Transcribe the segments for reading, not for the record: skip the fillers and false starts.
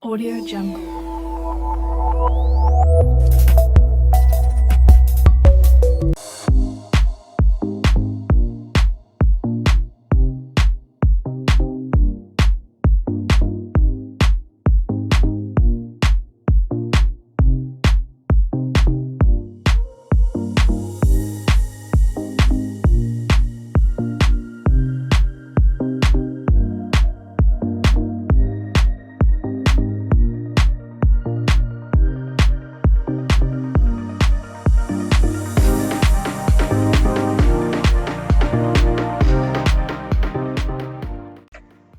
Audio Jungle.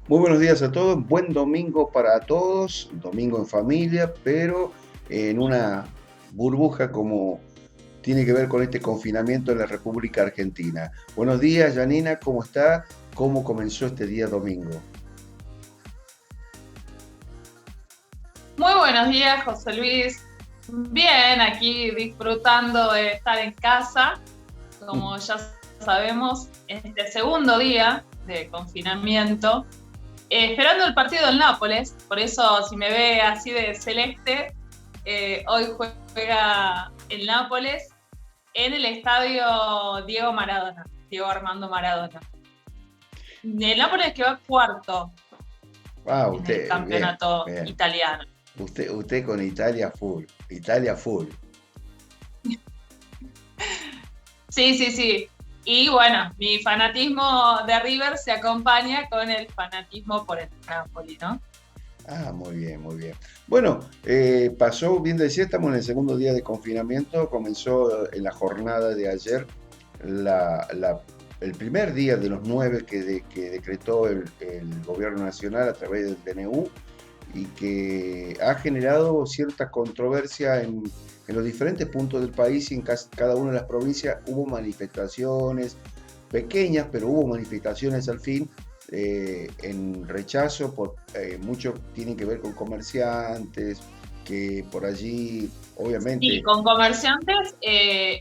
Muy buenos días a todos, buen domingo para todos, domingo en familia, pero en una burbuja como tiene que ver con este confinamiento en la República Argentina. Buenos días, Janina, ¿cómo está? ¿Cómo comenzó este día domingo? Muy buenos días, José Luis. Bien, aquí disfrutando de estar en casa, como ya sabemos, este segundo día de confinamiento, esperando el partido del Nápoles. Por eso, si me ve así de celeste, hoy juega el Nápoles en el estadio Diego Armando Maradona. El Nápoles que va cuarto en el campeonato bien. italiano. Usted con Italia full. Sí. Y bueno, mi fanatismo de River se acompaña con el fanatismo por el Napoli, ¿no? Ah, muy bien. Bueno, pasó, bien decía, estamos en el segundo día de confinamiento, comenzó en la jornada de ayer el primer día de los 9 que decretó el gobierno nacional a través del DNU y que ha generado cierta controversia en los diferentes puntos del país y en cada una de las provincias hubo manifestaciones pequeñas, pero hubo manifestaciones al fin en rechazo, mucho tiene que ver con comerciantes, que por allí obviamente... Y con comerciantes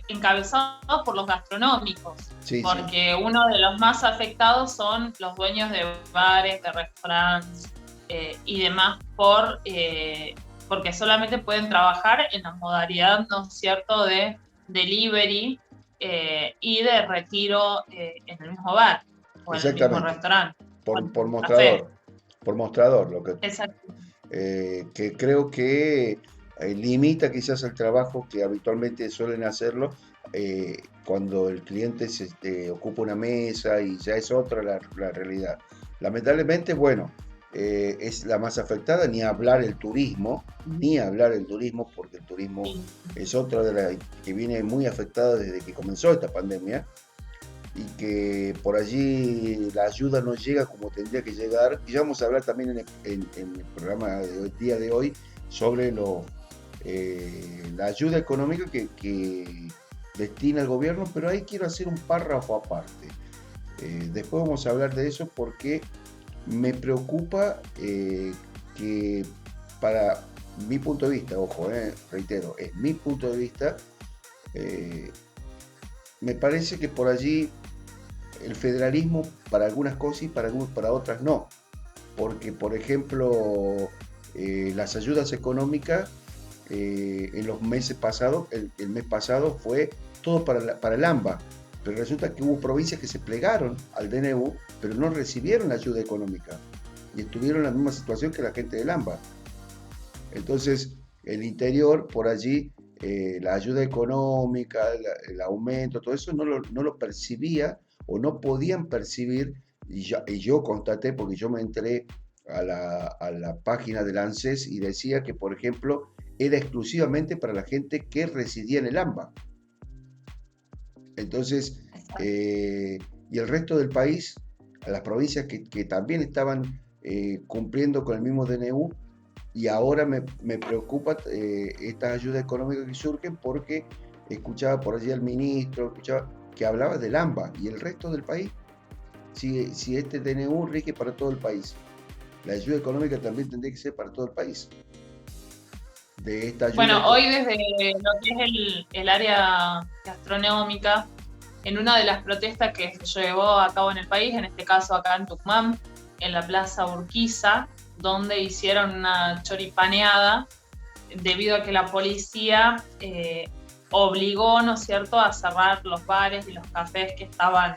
encabezados por los gastronómicos, porque uno de los más afectados son los dueños de bares, de restaurantes y demás, porque solamente pueden trabajar en la modalidad, ¿no es cierto?, de delivery y de retiro en el mismo bar o en el mismo restaurante. Por mostrador, lo que, Exacto. que creo que limita quizás el trabajo que habitualmente suelen hacerlo cuando el cliente ocupa una mesa y ya es otra la realidad. Lamentablemente, bueno, es la más afectada, ni hablar el turismo, porque el turismo es otra de las que viene muy afectada desde que comenzó esta pandemia y que por allí la ayuda no llega como tendría que llegar. Y ya vamos a hablar también en el programa del día de hoy sobre la ayuda económica que destina el gobierno, pero ahí quiero hacer un párrafo aparte. Después vamos a hablar de eso porque me preocupa que para mi punto de vista, ojo, reitero, es mi punto de vista, me parece que por allí el federalismo para algunas cosas y para otras no, porque por ejemplo las ayudas económicas en los meses pasados, el mes pasado fue todo para el AMBA, pero resulta que hubo provincias que se plegaron al DNU, pero no recibieron la ayuda económica y estuvieron en la misma situación que la gente del AMBA. Entonces, el interior, por allí, la ayuda económica, el aumento, todo eso no lo percibía o no podían percibir, y yo constaté, porque yo me entré a la página del ANSES y decía que, por ejemplo, era exclusivamente para la gente que residía en el AMBA. Entonces, y el resto del país, a las provincias que también estaban cumpliendo con el mismo DNU, y ahora me preocupa estas ayudas económicas que surgen porque escuchaba por allí al ministro, escuchaba que hablaba del AMBA y el resto del país. Si este DNU rige para todo el país, la ayuda económica también tendría que ser para todo el país. De esta ayuda. Bueno, hoy desde lo que es el área gastronómica, en una de las protestas que se llevó a cabo en el país, en este caso acá en Tucumán, en la Plaza Urquiza, donde hicieron una choripaneada debido a que la policía obligó, ¿no es cierto?, a cerrar los bares y los cafés que estaban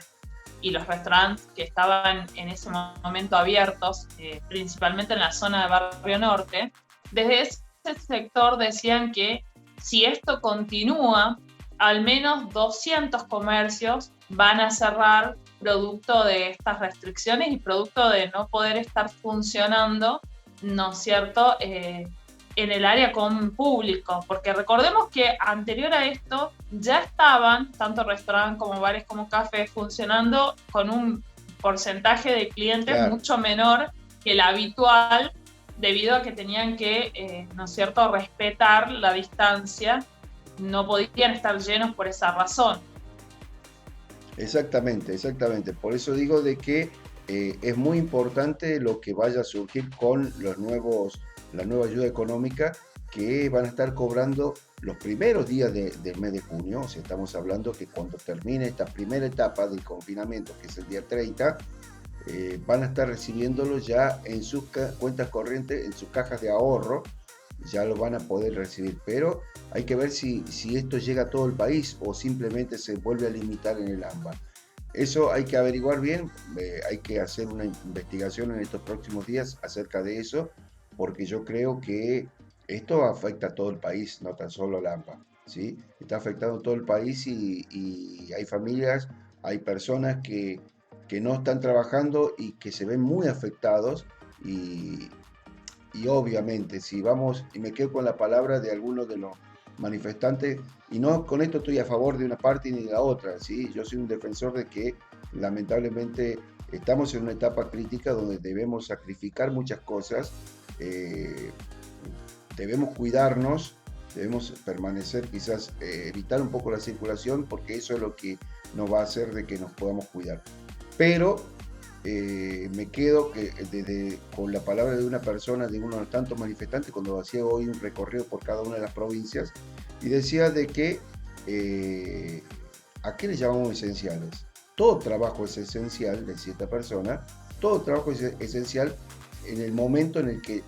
y los restaurantes que estaban en ese momento abiertos, principalmente en la zona de Barrio Norte. Desde ese sector decían que si esto continúa, al menos 200 comercios van a cerrar producto de estas restricciones y producto de no poder estar funcionando, ¿no es cierto?, en el área con público, porque recordemos que anterior a esto ya estaban tanto restaurantes como bares como cafés funcionando con un porcentaje de clientes Claro. mucho menor que el habitual, debido a que tenían que, ¿no es cierto?, respetar la distancia, no podían estar llenos por esa razón. Exactamente, exactamente. Por eso digo de que es muy importante lo que vaya a surgir con la nueva ayuda económica que van a estar cobrando los primeros días del mes de junio. O sea, estamos hablando que cuando termine esta primera etapa del confinamiento, que es el día 30, van a estar recibiéndolo ya en sus cuentas corrientes, en sus cajas de ahorro, ya lo van a poder recibir. Pero hay que ver si esto llega a todo el país o simplemente se vuelve a limitar en el AMBA. Eso hay que averiguar bien, hay que hacer una investigación en estos próximos días acerca de eso, porque yo creo que esto afecta a todo el país, no tan solo al AMBA, ¿sí? Está afectando a todo el país y hay familias, hay personas que no están trabajando y que se ven muy afectados y, y obviamente, si vamos, y me quedo con la palabra de algunos de los manifestantes, y no con esto estoy a favor de una parte ni de la otra, ¿sí? Yo soy un defensor de que lamentablemente estamos en una etapa crítica donde debemos sacrificar muchas cosas, eh, debemos cuidarnos, debemos permanecer, quizás evitar un poco la circulación, porque eso es lo que nos va a hacer de que nos podamos cuidar. Pero me quedo con la palabra de una persona, de uno de los tantos manifestantes, cuando hacía hoy un recorrido por cada una de las provincias, y decía de que ¿a qué le llamamos esenciales? Todo trabajo es esencial, decía esta persona, todo trabajo es esencial en el momento en el que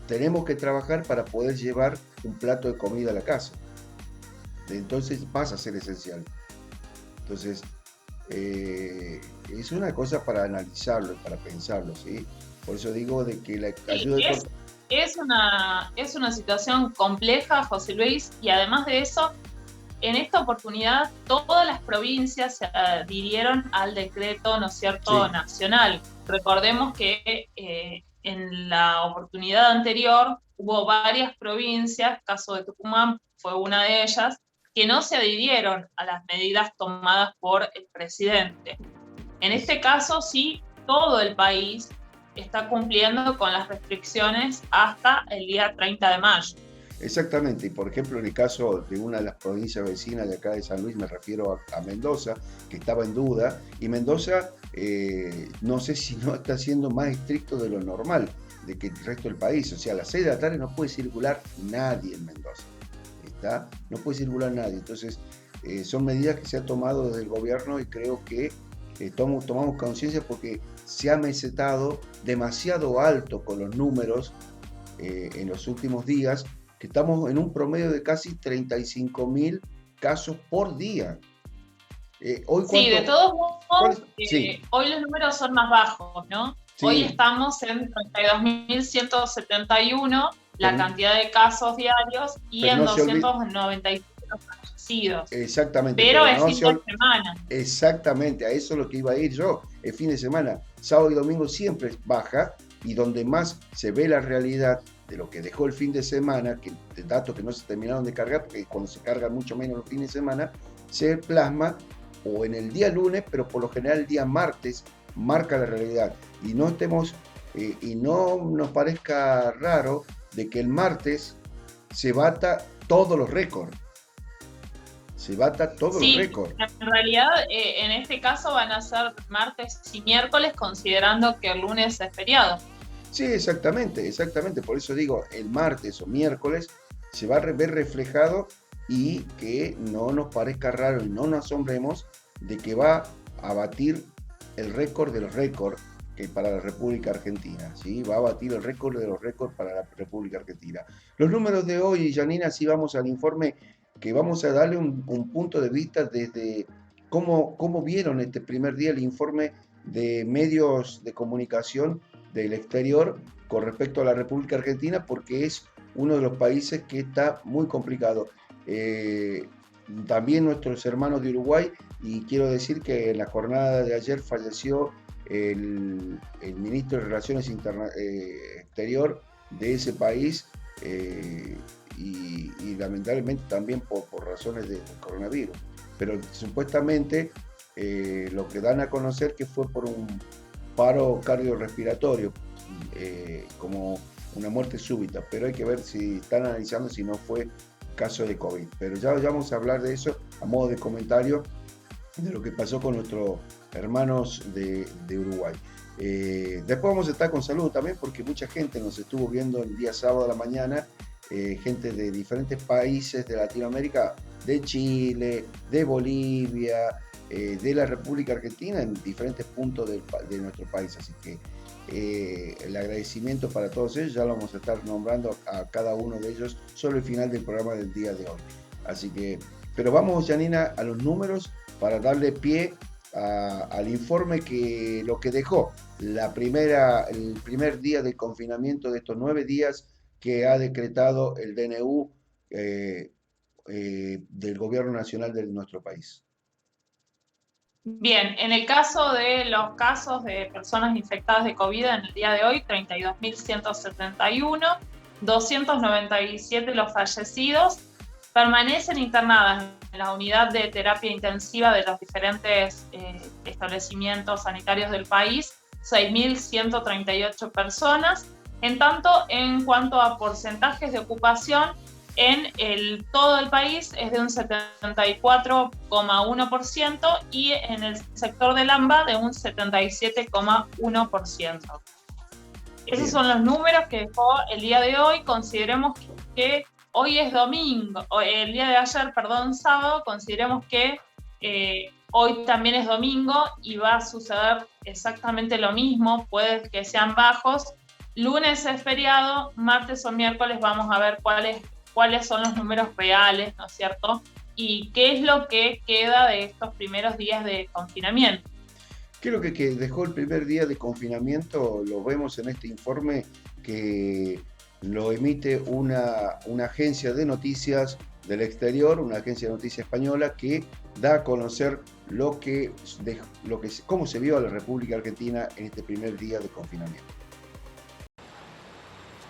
tenemos que trabajar para poder llevar un plato de comida a la casa. Entonces pasa a ser esencial. Entonces, es una cosa para analizarlo, para pensarlo, ¿sí? Por eso digo de que la ayuda es una situación compleja, José Luis, y además de eso, en esta oportunidad todas las provincias se adhirieron al decreto, ¿no es cierto?, sí, nacional. Recordemos que en la oportunidad anterior hubo varias provincias, caso de Tucumán fue una de ellas, que no se adhirieron a las medidas tomadas por el presidente. En este caso, sí, todo el país está cumpliendo con las restricciones hasta el día 30 de mayo. exactamente. Y por ejemplo, en el caso de una de las provincias vecinas de acá de San Luis, me refiero a Mendoza, que estaba en duda, y Mendoza no sé si no está siendo más estricto de lo normal, de que el resto del país. O sea, a las 6 de la tarde no puede circular nadie en Mendoza. No puede circular nadie. Entonces, son medidas que se han tomado desde el gobierno y creo que tomamos conciencia porque se ha mesetado demasiado alto con los números en los últimos días, que estamos en un promedio de casi 35.000 casos por día. Hoy Sí, de todos modos, sí, hoy los números son más bajos, ¿no? Hoy sí, estamos en 32.171 la pero, cantidad de casos diarios y pero en no se olvide, 297 fallecidos. exactamente, Pero pero es no fin se de olvide. semana. Exactamente, a eso es lo que iba a ir yo. El fin de semana, sábado y domingo siempre es baja y donde más se ve la realidad de lo que dejó el fin de semana, que de datos que no se terminaron de cargar, porque cuando se cargan mucho menos los fines de semana, se plasma o en el día lunes, pero por lo general el día martes marca la realidad. Y no estemos, y no nos parezca raro de que el martes se bata todos los récords. Se bata todos los Sí, récords. en realidad en este caso van a ser martes y miércoles, considerando que el lunes es feriado. Sí, exactamente, exactamente. Por eso digo, el martes o miércoles se va a ver reflejado y que no nos parezca raro y no nos asombremos de que va a batir el récord de los récords que para la República Argentina, ¿sí? Va a batir el récord de los récords para la República Argentina. Los números de hoy, Janina, sí vamos al informe, que vamos a darle un punto de vista desde cómo vieron este primer día el informe de medios de comunicación del exterior con respecto a la República Argentina, porque es uno de los países que está muy complicado. También nuestros hermanos de Uruguay, y quiero decir que en la jornada de ayer falleció el ministro de Relaciones Exterior de ese país, y lamentablemente también por razones del coronavirus. Pero supuestamente lo que dan a conocer que fue por un paro cardiorrespiratorio, como una muerte súbita, pero hay que ver si están analizando si no fue caso de COVID. Pero ya vamos a hablar de eso a modo de comentario de lo que pasó con nuestros hermanos de Uruguay. Después vamos a estar con salud también, porque mucha gente nos estuvo viendo el día sábado a la mañana, gente de diferentes países de Latinoamérica, de Chile, de Bolivia, de la República Argentina, en diferentes puntos de nuestro país. Así que el agradecimiento para todos ellos, ya lo vamos a estar nombrando a cada uno de ellos sobre el final del programa del día de hoy. Así que, pero vamos, Janina, a los números para darle pie al informe que lo que dejó el primer día de confinamiento de estos 9 días que ha decretado el DNU del Gobierno Nacional de nuestro país. Bien, en el caso de los casos de personas infectadas de COVID en el día de hoy, 32.171, 297 los fallecidos, permanecen internadas en la unidad de terapia intensiva de los diferentes establecimientos sanitarios del país, 6.138 personas. En tanto, en cuanto a porcentajes de ocupación, en todo el país es de un 74,1% y en el sector del AMBA de un 77,1%. Esos son los números que dejó el día de hoy. Consideremos que hoy es domingo, el día de ayer, perdón, sábado, consideremos que hoy también es domingo y va a suceder exactamente lo mismo, puede que sean bajos. Lunes es feriado, martes o miércoles vamos a ver cuáles son los números reales, ¿no es cierto? Y qué es lo que queda de estos primeros días de confinamiento. ¿Qué es lo que dejó el primer día de confinamiento? Lo vemos en este informe que lo emite una agencia de noticias del exterior, una agencia de noticias española que da a conocer cómo se vio a la República Argentina en este primer día de confinamiento.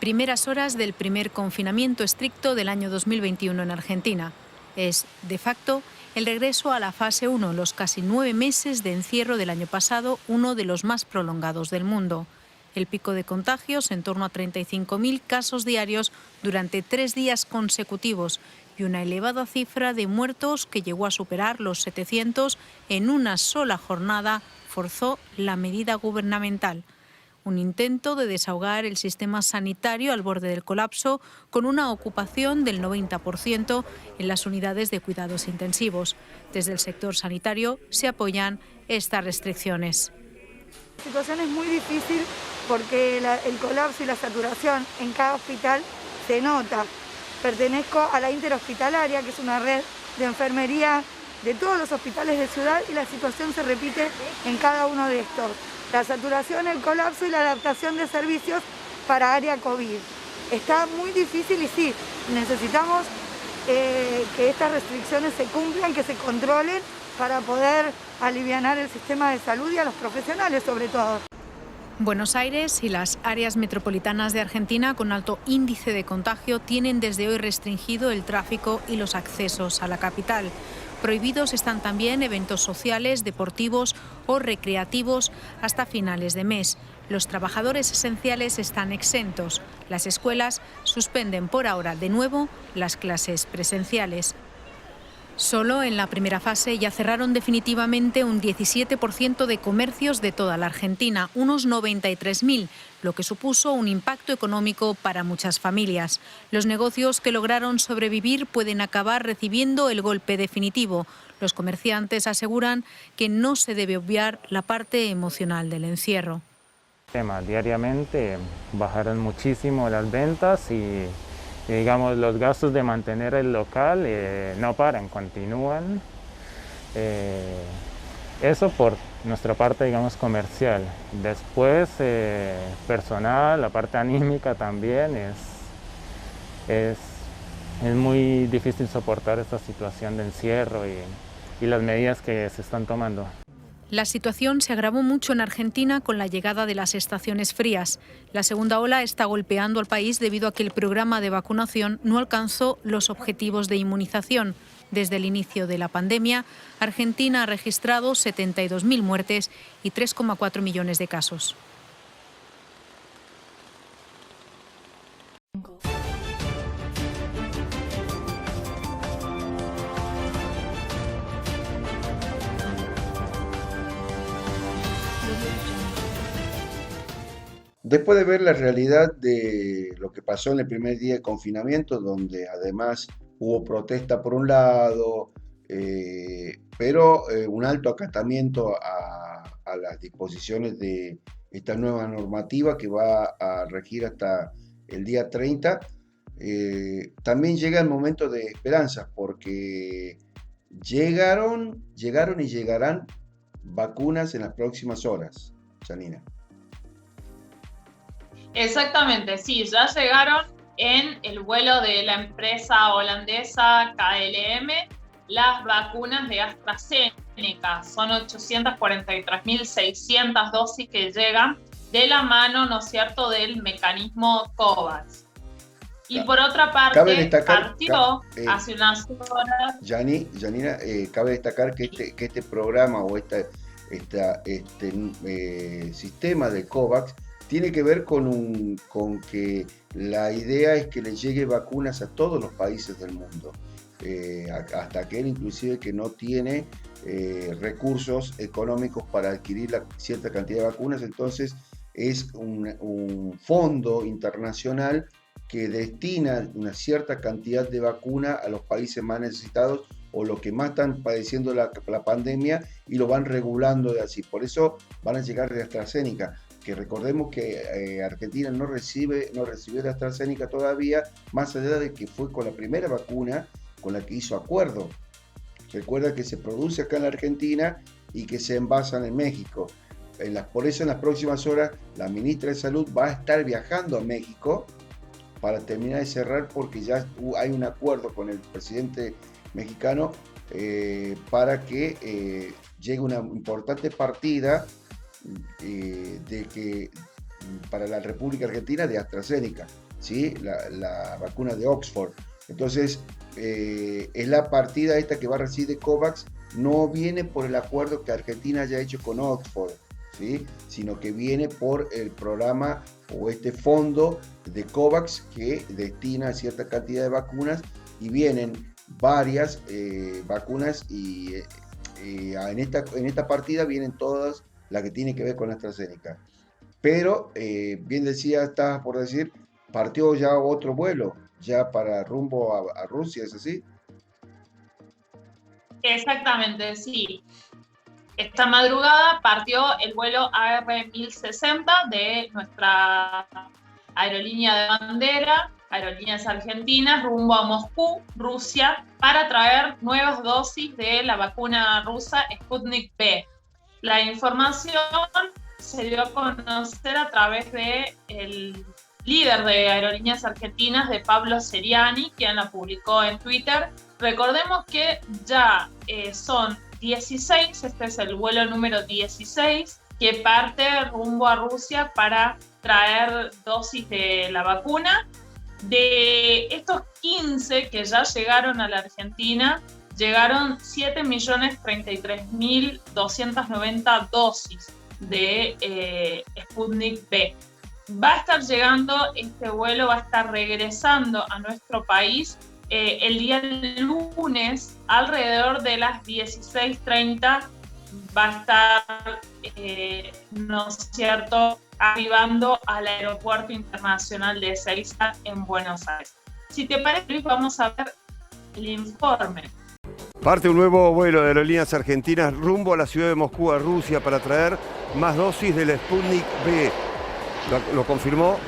Primeras horas del primer confinamiento estricto del año 2021 en Argentina. Es, de facto, el regreso a la fase 1, los casi 9 meses de encierro del año pasado, uno de los más prolongados del mundo. El pico de contagios, en torno a 35.000 casos diarios durante 3 días consecutivos, y una elevada cifra de muertos que llegó a superar los 700 en una sola jornada, forzó la medida gubernamental. Un intento de desahogar el sistema sanitario al borde del colapso, con una ocupación del 90% en las unidades de cuidados intensivos. Desde el sector sanitario se apoyan estas restricciones. La situación es muy difícil porque el colapso y la saturación en cada hospital se nota. Pertenezco a la interhospitalaria, que es una red de enfermería de todos los hospitales de ciudad, y la situación se repite en cada uno de estos. La saturación, el colapso y la adaptación de servicios para área COVID. Está muy difícil y sí, necesitamos que estas restricciones se cumplan, que se controlen para poder alivianar el sistema de salud y a los profesionales sobre todo. Buenos Aires y las áreas metropolitanas de Argentina con alto índice de contagio tienen desde hoy restringido el tráfico y los accesos a la capital. Prohibidos están también eventos sociales, deportivos o recreativos hasta finales de mes. Los trabajadores esenciales están exentos. Las escuelas suspenden por ahora de nuevo las clases presenciales. Solo en la primera fase ya cerraron definitivamente un 17% de comercios de toda la Argentina, unos 93.000, lo que supuso un impacto económico para muchas familias. Los negocios que lograron sobrevivir pueden acabar recibiendo el golpe definitivo. Los comerciantes aseguran que no se debe obviar la parte emocional del encierro. Diariamente bajaron muchísimo las ventas y digamos los gastos de mantener el local no paran, continúan. Eso por nuestra parte, digamos, comercial. Después, personal, la parte anímica también es muy difícil soportar esta situación de encierro y las medidas que se están tomando. La situación se agravó mucho en Argentina con la llegada de las estaciones frías. La segunda ola está golpeando al país debido a que el programa de vacunación no alcanzó los objetivos de inmunización. Desde el inicio de la pandemia, Argentina ha registrado 72.000 muertes y 3,4 millones de casos. Después de ver la realidad de lo que pasó en el primer día de confinamiento, donde además hubo protesta por un lado, pero un alto acatamiento a las disposiciones de esta nueva normativa que va a regir hasta el día 30, también llega el momento de esperanza, porque llegaron y llegarán vacunas en las próximas horas, Janina. Exactamente, sí, ya llegaron en el vuelo de la empresa holandesa KLM las vacunas de AstraZeneca. Son 843.600 dosis que llegan de la mano, ¿no es cierto?, del mecanismo COVAX. Y por otra parte, partió hace unas horas... Janina, cabe destacar que este programa o este sistema de COVAX tiene que ver con que la idea es que le llegue vacunas a todos los países del mundo, hasta aquel inclusive que no tiene recursos económicos para adquirir cierta cantidad de vacunas. Entonces es un fondo internacional que destina una cierta cantidad de vacuna a los países más necesitados o los que más están padeciendo la pandemia, y lo van regulando de así. Por eso van a llegar de AstraZeneca, que recordemos que Argentina no recibió de AstraZeneca todavía, más allá de que fue con la primera vacuna con la que hizo acuerdo. Recuerda que se produce acá en la Argentina y que se envasan en México. Por eso en las próximas horas la ministra de Salud va a estar viajando a México para terminar de cerrar, porque ya hay un acuerdo con el presidente mexicano para que llegue una importante partida para la República Argentina de AstraZeneca, ¿sí? La vacuna de Oxford. Entonces, es la partida esta que va a recibir COVAX, no viene por el acuerdo que Argentina haya hecho con Oxford, ¿sí? Sino que viene por el programa o este fondo de COVAX que destina cierta cantidad de vacunas, y vienen varias vacunas, y en esta partida vienen todas la que tiene que ver con AstraZeneca. Pero, bien estabas por decir, partió ya otro vuelo, ya para rumbo a Rusia, ¿es así? Exactamente, sí. Esta madrugada partió el vuelo AR1060 de nuestra aerolínea de bandera, Aerolíneas Argentinas, rumbo a Moscú, Rusia, para traer nuevas dosis de la vacuna rusa Sputnik V. La información se dio a conocer a través del líder de Aerolíneas Argentinas, de Pablo Seriani, quien la publicó en Twitter. Recordemos que ya son 16, este es el vuelo número 16, que parte rumbo a Rusia para traer dosis de la vacuna. De estos 15 que ya llegaron a la Argentina, llegaron 7.033.290 dosis de Sputnik V. Va a estar llegando, este vuelo va a estar regresando a nuestro país el día lunes, alrededor de las 16:30, va a estar, ¿no es cierto?, arribando al Aeropuerto Internacional de Ezeiza en Buenos Aires. Si te parece, Luis, vamos a ver el informe. Parte un nuevo vuelo de Aerolíneas Argentinas rumbo a la ciudad de Moscú, a Rusia, para traer más dosis del Sputnik V. Lo confirmó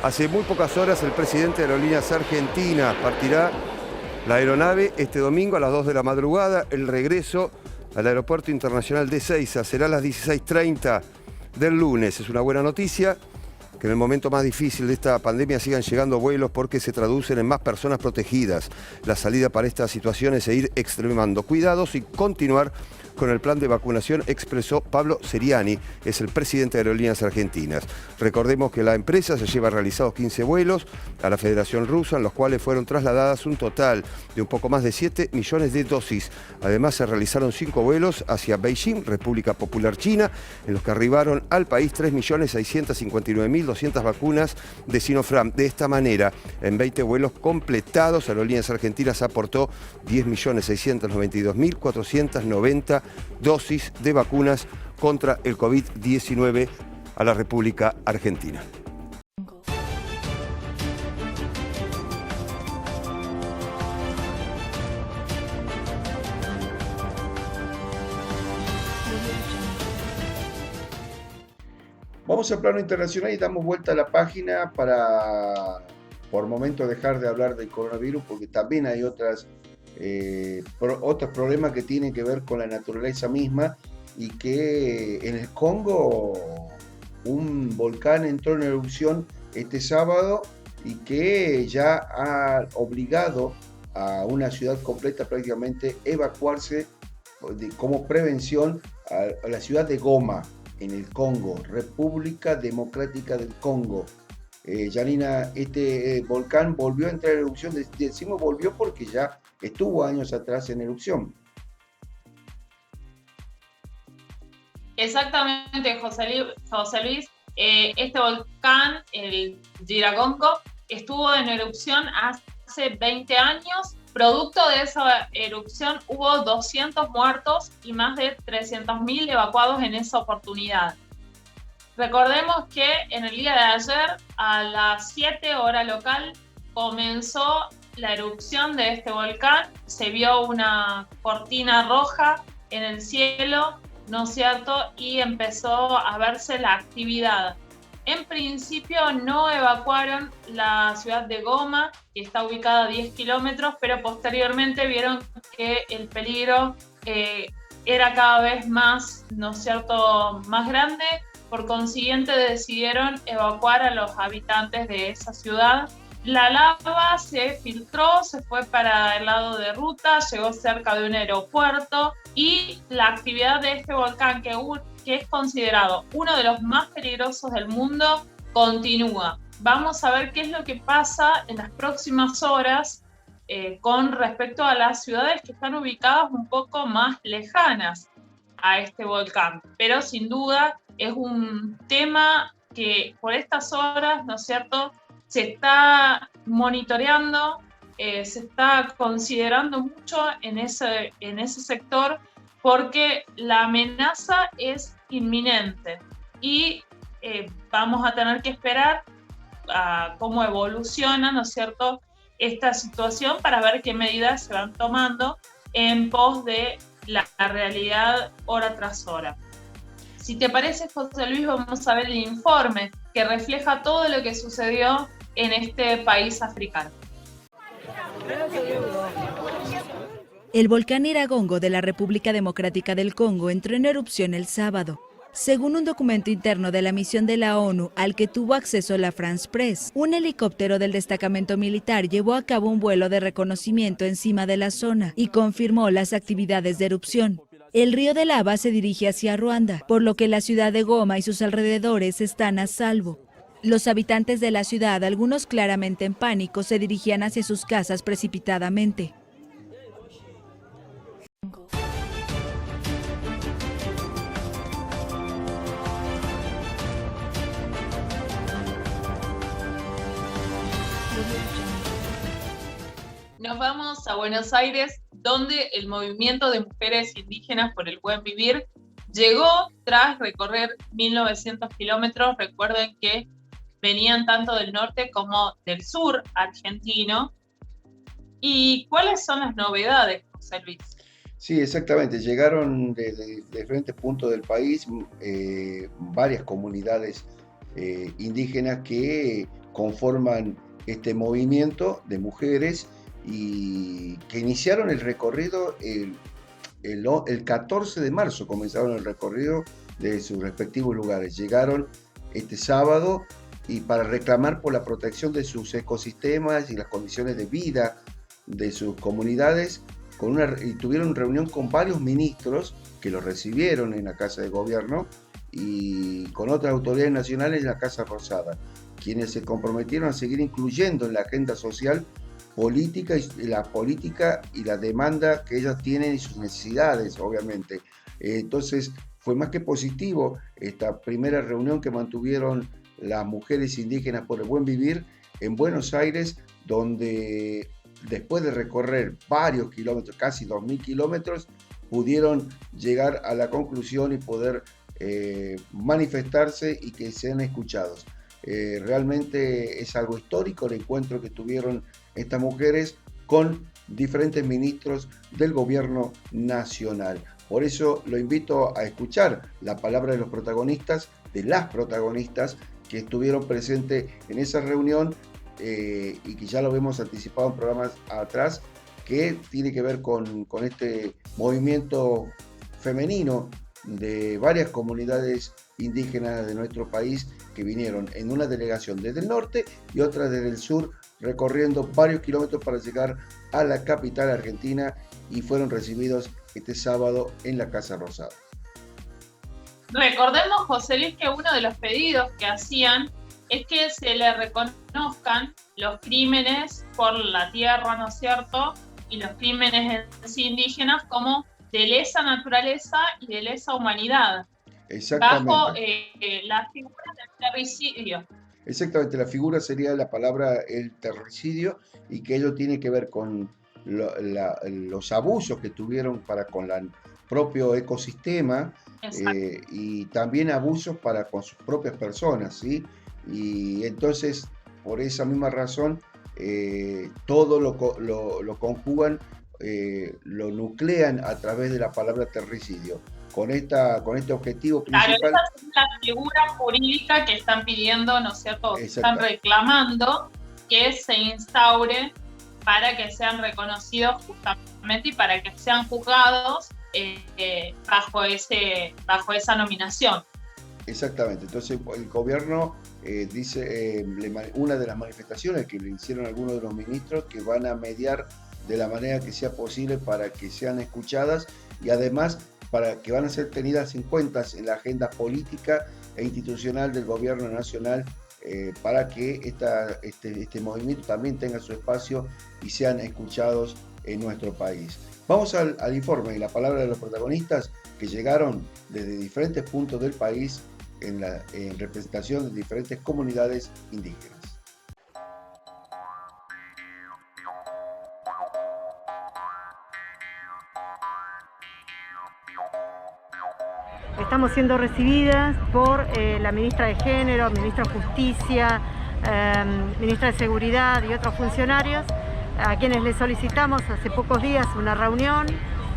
hace muy pocas horas el presidente de Aerolíneas Argentinas. Partirá la aeronave este domingo a las 2 de la madrugada. El regreso al Aeropuerto Internacional de Ezeiza será a las 16:30 del lunes. Es una buena noticia que en el momento más difícil de esta pandemia sigan llegando vuelos porque se traducen en más personas protegidas. La salida para esta situación es seguir extremando cuidados y continuar con el plan de vacunación, expresó Pablo Seriani, es el presidente de Aerolíneas Argentinas. Recordemos que la empresa se lleva realizados 15 vuelos a la Federación Rusa, en los cuales fueron trasladadas un total de un poco más de 7 millones de dosis. Además, se realizaron 5 vuelos hacia Beijing, República Popular China, en los que arribaron al país 3.659.200 vacunas de Sinopharm. De esta manera, en 20 vuelos completados, Aerolíneas Argentinas aportó 10.692.490 dosis de vacunas contra el COVID-19 a la República Argentina. Vamos al plano internacional y damos vuelta a la página para, por momento, dejar de hablar del coronavirus, porque también hay otros problemas que tienen que ver con la naturaleza misma, y que en el Congo un volcán entró en erupción este sábado y que ya ha obligado a una ciudad completa prácticamente evacuarse como prevención a la ciudad de Goma, en el Congo, República Democrática del Congo. Janina, este volcán volvió a entrar en erupción. Decimos volvió porque ya estuvo años atrás en erupción. Exactamente, José Luis. Este volcán, el Nyiragongo, estuvo en erupción hace 20 años. Producto de esa erupción hubo 200 muertos y más de 300.000 evacuados en esa oportunidad. Recordemos que en el día de ayer, a las 7 hora local, comenzó la erupción de este volcán. Se vio una cortina roja en el cielo, ¿no es cierto? Y empezó a verse la actividad. En principio no evacuaron la ciudad de Goma, que está ubicada a 10 kilómetros, pero posteriormente vieron que el peligro era cada vez más, ¿no es cierto?, más grande. Por consiguiente decidieron evacuar a los habitantes de esa ciudad. La lava se filtró, se fue para el lado de ruta, llegó cerca de un aeropuerto, y la actividad de este volcán, que es considerado uno de los más peligrosos del mundo, continúa. Vamos a ver qué es lo que pasa en las próximas horas con respecto a las ciudades que están ubicadas un poco más lejanas a este volcán. Pero sin duda es un tema que por estas horas, ¿no es cierto?, se está monitoreando, se está considerando mucho en ese sector, porque la amenaza es inminente y vamos a tener que esperar a cómo evoluciona, ¿no es cierto?, esta situación, para ver qué medidas se van tomando en pos de la realidad hora tras hora. Si te parece, José Luis, vamos a ver el informe que refleja todo lo que sucedió en este país africano. El volcán Nyiragongo de la República Democrática del Congo entró en erupción el sábado. Según un documento interno de la misión de la ONU al que tuvo acceso la France Press, un helicóptero del destacamento militar llevó a cabo un vuelo de reconocimiento encima de la zona y confirmó las actividades de erupción. El río de lava se dirige hacia Ruanda, por lo que la ciudad de Goma y sus alrededores están a salvo. Los habitantes de la ciudad, algunos claramente en pánico, se dirigían hacia sus casas precipitadamente. Nos vamos a Buenos Aires, donde el movimiento de mujeres indígenas por el buen vivir llegó tras recorrer 1.900 kilómetros. Recuerden que venían tanto del norte como del sur argentino. ¿Y cuáles son las novedades, José Luis? Sí, exactamente. Llegaron de diferentes puntos del país varias comunidades indígenas que conforman este movimiento de mujeres y que iniciaron el recorrido el 14 de marzo, comenzaron el recorrido de sus respectivos lugares. Llegaron este sábado y para reclamar por la protección de sus ecosistemas y las condiciones de vida de sus comunidades, y tuvieron reunión con varios ministros que los recibieron en la Casa de Gobierno y con otras autoridades nacionales en la Casa Rosada, quienes se comprometieron a seguir incluyendo en la agenda social la política y la demanda que ellas tienen y sus necesidades, obviamente. Entonces, fue más que positivo esta primera reunión que mantuvieron las mujeres indígenas por el buen vivir en Buenos Aires, donde después de recorrer varios kilómetros, casi 2.000 kilómetros, pudieron llegar a la conclusión y poder manifestarse y que sean escuchados. Realmente es algo histórico el encuentro que tuvieron estas mujeres con diferentes ministros del gobierno nacional. Por eso lo invito a escuchar la palabra de los protagonistas, de las protagonistas que estuvieron presentes en esa reunión y que ya lo hemos anticipado en programas atrás, que tiene que ver con este movimiento femenino de varias comunidades indígenas de nuestro país que vinieron en una delegación desde el norte y otra desde el sur, recorriendo varios kilómetros para llegar a la capital argentina y fueron recibidos este sábado en la Casa Rosada. Recordemos, José Luis, que uno de los pedidos que hacían es que se le reconozcan los crímenes por la tierra, ¿no es cierto? Y los crímenes indígenas como de lesa naturaleza y de lesa humanidad. Exactamente. Bajo la figura del terricidio. Exactamente, la figura sería la palabra el terricidio y que ello tiene que ver con los abusos que tuvieron con el propio ecosistema y también abusos con sus propias personas, ¿sí? Y entonces, por esa misma razón, todo lo conjugan, lo nuclean a través de la palabra terricidio, con este objetivo principal. Claro, esa es la figura jurídica que están pidiendo, ¿no es cierto? Están reclamando que se instaure para que sean reconocidos justamente y para que sean juzgados bajo esa nominación. Exactamente, entonces el gobierno dice, una de las manifestaciones que le hicieron algunos de los ministros, que van a mediar de la manera que sea posible para que sean escuchadas y además para que van a ser tenidas en cuenta en la agenda política e institucional del gobierno nacional para que este movimiento también tenga su espacio y sean escuchados en nuestro país. Vamos al informe y la palabra de los protagonistas que llegaron desde diferentes puntos del país en representación de diferentes comunidades indígenas. Estamos siendo recibidas por la ministra de Género, ministra de Justicia, ministra de Seguridad y otros funcionarios, a quienes les solicitamos hace pocos días una reunión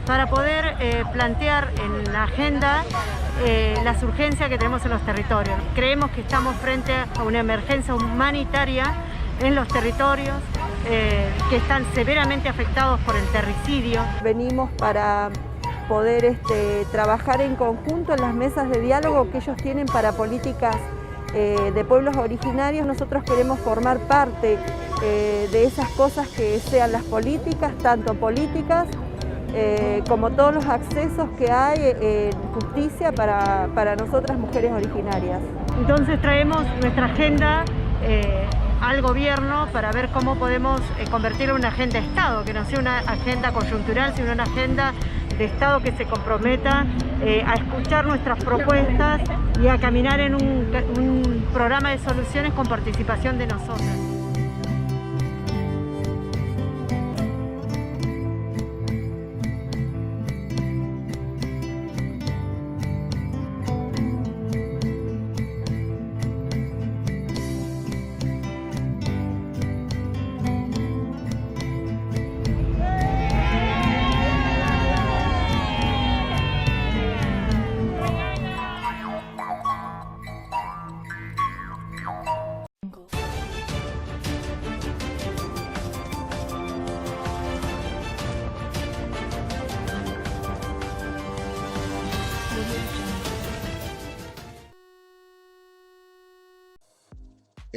para poder plantear en la agenda las urgencias que tenemos en los territorios. Creemos que estamos frente a una emergencia humanitaria en los territorios que están severamente afectados por el terricidio. Venimos para poder trabajar en conjunto en las mesas de diálogo que ellos tienen para políticas de pueblos originarios. Nosotros queremos formar parte de esas cosas que sean las políticas, tanto políticas como todos los accesos que hay en justicia para nosotras mujeres originarias. Entonces traemos nuestra agenda al gobierno para ver cómo podemos convertirla en una agenda de Estado, que no sea una agenda coyuntural, sino una agenda de Estado que se comprometa a escuchar nuestras propuestas y a caminar en un programa de soluciones con participación de nosotras.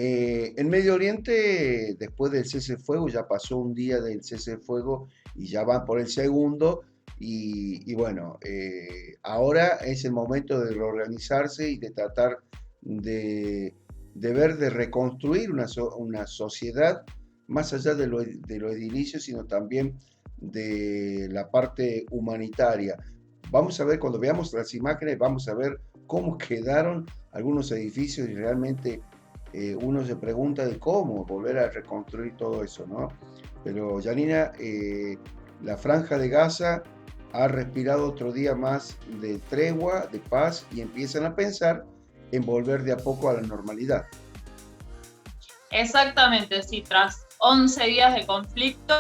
En Medio Oriente, después del cese de fuego, ya pasó un día del cese de fuego y ya van por el segundo. Y bueno, ahora es el momento de reorganizarse y de tratar de ver, de reconstruir una sociedad más allá de lo edilicio, sino también de la parte humanitaria. Vamos a ver, cuando veamos las imágenes, vamos a ver cómo quedaron algunos edificios y realmente uno se pregunta de cómo volver a reconstruir todo eso, ¿no? Pero Janina, la Franja de Gaza ha respirado otro día más de tregua, de paz, y empiezan a pensar en volver de a poco a la normalidad. Exactamente, sí, tras 11 días de conflicto,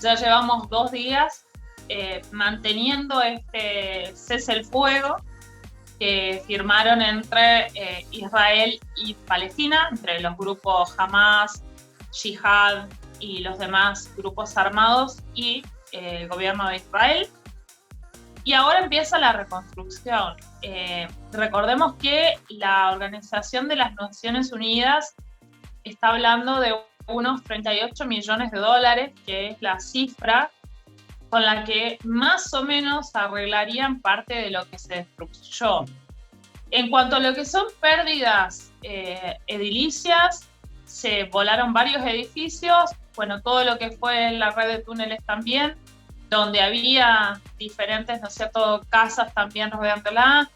ya llevamos 2 días manteniendo este cese el fuego que firmaron entre Israel y Palestina, entre los grupos Hamas, Yihad y los demás grupos armados y el gobierno de Israel. Y ahora empieza la reconstrucción. Recordemos que la Organización de las Naciones Unidas está hablando de unos 38 millones de dólares, que es la cifra con la que más o menos arreglarían parte de lo que se destruyó. En cuanto a lo que son pérdidas edilicias, se volaron varios edificios, bueno, todo lo que fue la red de túneles también, donde había diferentes, ¿no es cierto?, casas también rodeándola.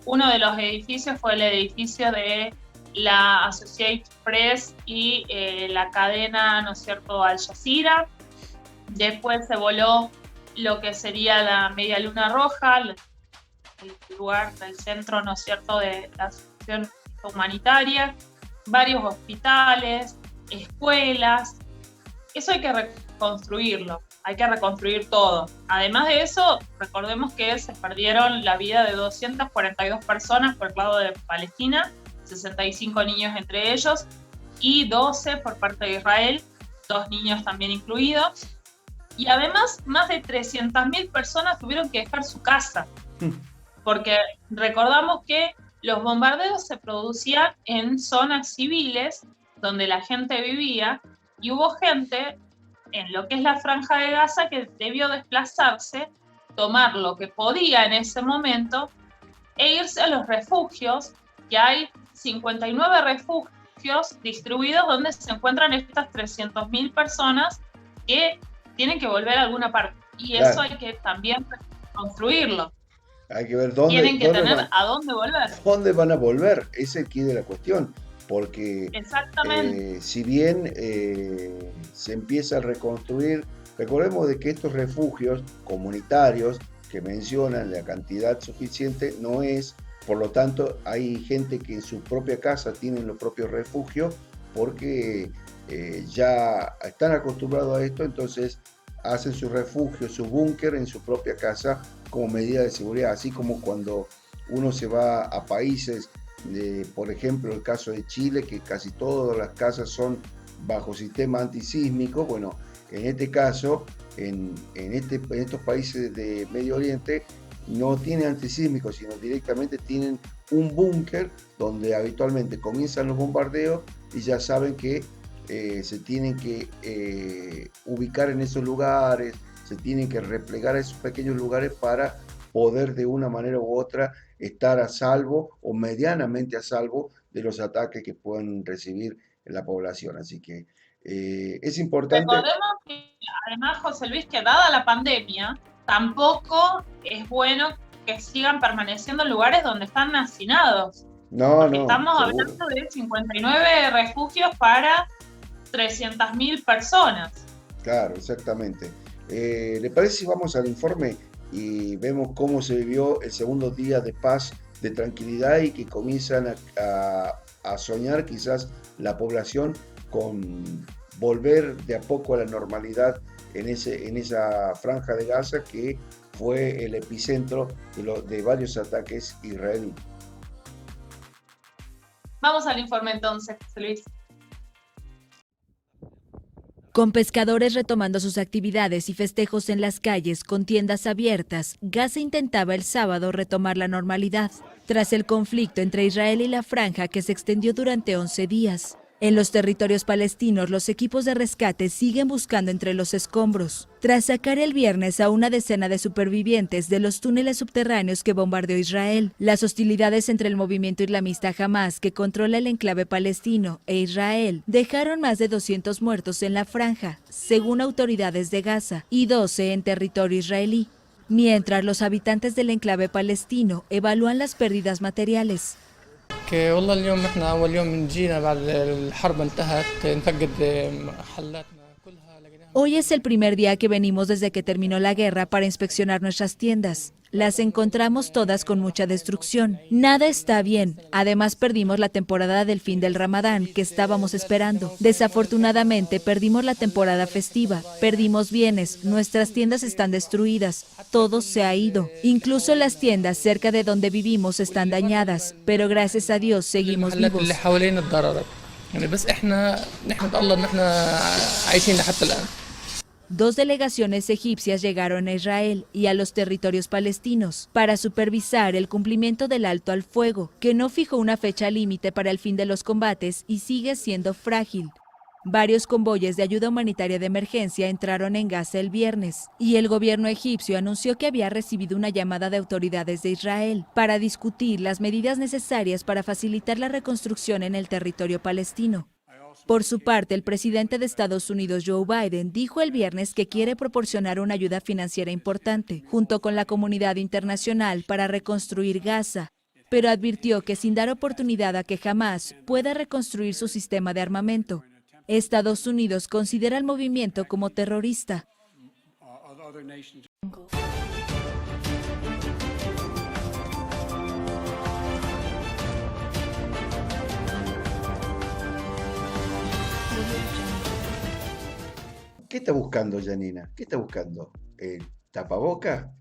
Uno de los edificios fue el edificio de la Associated Press y la cadena, ¿no es cierto?, Al Jazeera. Después se voló lo que sería la Media Luna Roja, el lugar del centro, ¿no es cierto?, de la asociación humanitaria, varios hospitales, escuelas. Eso hay que reconstruirlo, hay que reconstruir todo. Además de eso, recordemos que se perdieron la vida de 242 personas por el lado de Palestina, 65 niños entre ellos, y 12 por parte de Israel, 2 niños también incluidos. Y además, más de 300.000 personas tuvieron que dejar su casa, porque recordamos que los bombardeos se producían en zonas civiles donde la gente vivía, y hubo gente en lo que es la Franja de Gaza que debió desplazarse, tomar lo que podía en ese momento e irse a los refugios, que hay 59 refugios distribuidos donde se encuentran estas 300.000 personas que tienen que volver a alguna parte. Y claro, eso hay que también construirlo. Hay que ver dónde. Tienen que tener a dónde volver. ¿Dónde van a volver? Ese es el quid de la cuestión. Porque si bien se empieza a reconstruir, recordemos de que estos refugios comunitarios que mencionan la cantidad suficiente no es, por lo tanto hay gente que en su propia casa tienen los propios refugios porque ya están acostumbrados a esto, entonces hacen su refugio, su búnker en su propia casa como medida de seguridad, así como cuando uno se va a países, por ejemplo el caso de Chile, que casi todas las casas son bajo sistema antisísmico. Bueno, en este caso, en estos países de Medio Oriente no tienen antisísmicos, sino directamente tienen un búnker donde habitualmente comienzan los bombardeos y ya saben que se tienen que ubicar en esos lugares, se tienen que replegar a esos pequeños lugares para poder de una manera u otra estar a salvo o medianamente a salvo de los ataques que puedan recibir la población. Así que es importante. Recordemos que además, José Luis, que dada la pandemia, tampoco es bueno que sigan permaneciendo en lugares donde están hacinados. No, estamos seguro. hablando de 59 refugios para 300.000 personas. Claro, exactamente. ¿Le parece si vamos al informe y vemos cómo se vivió el segundo día de paz, de tranquilidad, y que comienzan a soñar quizás la población con volver de a poco a la normalidad en esa franja de Gaza que fue el epicentro de varios ataques israelíes? Vamos al informe entonces, José Luis. Con pescadores retomando sus actividades y festejos en las calles con tiendas abiertas, Gaza intentaba el sábado retomar la normalidad, tras el conflicto entre Israel y la Franja que se extendió durante 11 días. En los territorios palestinos, los equipos de rescate siguen buscando entre los escombros. Tras sacar el viernes a una decena de supervivientes de los túneles subterráneos que bombardeó Israel, las hostilidades entre el movimiento islamista Hamas, que controla el enclave palestino, e Israel, dejaron más de 200 muertos en la franja, según autoridades de Gaza, y 12 en territorio israelí. Mientras los habitantes del enclave palestino evalúan las pérdidas materiales. والله اليوم احنا اول يوم جينا بعد الحرب انتهت نفقد محلاتنا كلها لقيناها. Hoy es el primer día que venimos desde que terminó la guerra para inspeccionar nuestras tiendas. Las encontramos todas con mucha destrucción. Nada está bien. Además, perdimos la temporada del fin del Ramadán que estábamos esperando. Desafortunadamente, perdimos la temporada festiva. Perdimos bienes. Nuestras tiendas están destruidas. Todo se ha ido. Incluso las tiendas cerca de donde vivimos están dañadas. Pero gracias a Dios seguimos vivos. بس احنا نحمد الله ان احنا عايشين لحتى الان. 2 delegaciones egipcias llegaron a Israel y a los territorios palestinos para supervisar el cumplimiento del alto al fuego, que no fijó una fecha límite para el fin de los combates y sigue siendo frágil. Varios convoyes de ayuda humanitaria de emergencia entraron en Gaza el viernes y el gobierno egipcio anunció que había recibido una llamada de autoridades de Israel para discutir las medidas necesarias para facilitar la reconstrucción en el territorio palestino. Por su parte, el presidente de Estados Unidos, Joe Biden, dijo el viernes que quiere proporcionar una ayuda financiera importante, junto con la comunidad internacional, para reconstruir Gaza, pero advirtió que sin dar oportunidad a que Hamas pueda reconstruir su sistema de armamento, Estados Unidos considera al movimiento como terrorista. ¿Qué está buscando, Janina? ¿Qué está buscando? ¿El tapaboca?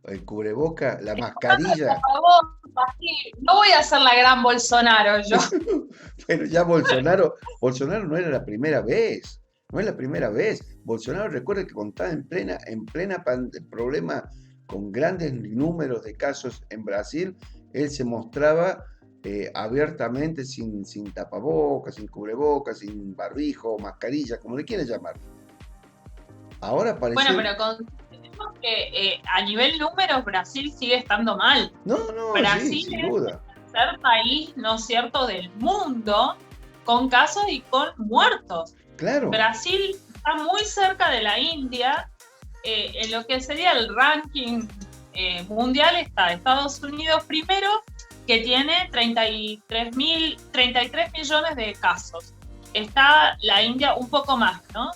¿El cubreboca? ¿La mascarilla? No voy a ser la gran Bolsonaro yo. Pero ya Bolsonaro no era la primera vez. No es la primera vez. Bolsonaro, recuerda que contaba en plena problema con grandes números de casos en Brasil, él se mostraba abiertamente sin tapabocas, sin cubrebocas, sin barbijo, mascarilla, como le quieras llamar. Ahora parece... Bueno, pero consideremos que a nivel números Brasil sigue estando mal. No, Brasil sí, sin duda. Es el tercer país, ¿no es cierto?, del mundo con casos y con muertos. Claro. Brasil está muy cerca de la India. En lo que sería el ranking mundial está Estados Unidos primero, que tiene 33 millones de casos. Está la India un poco más, ¿no?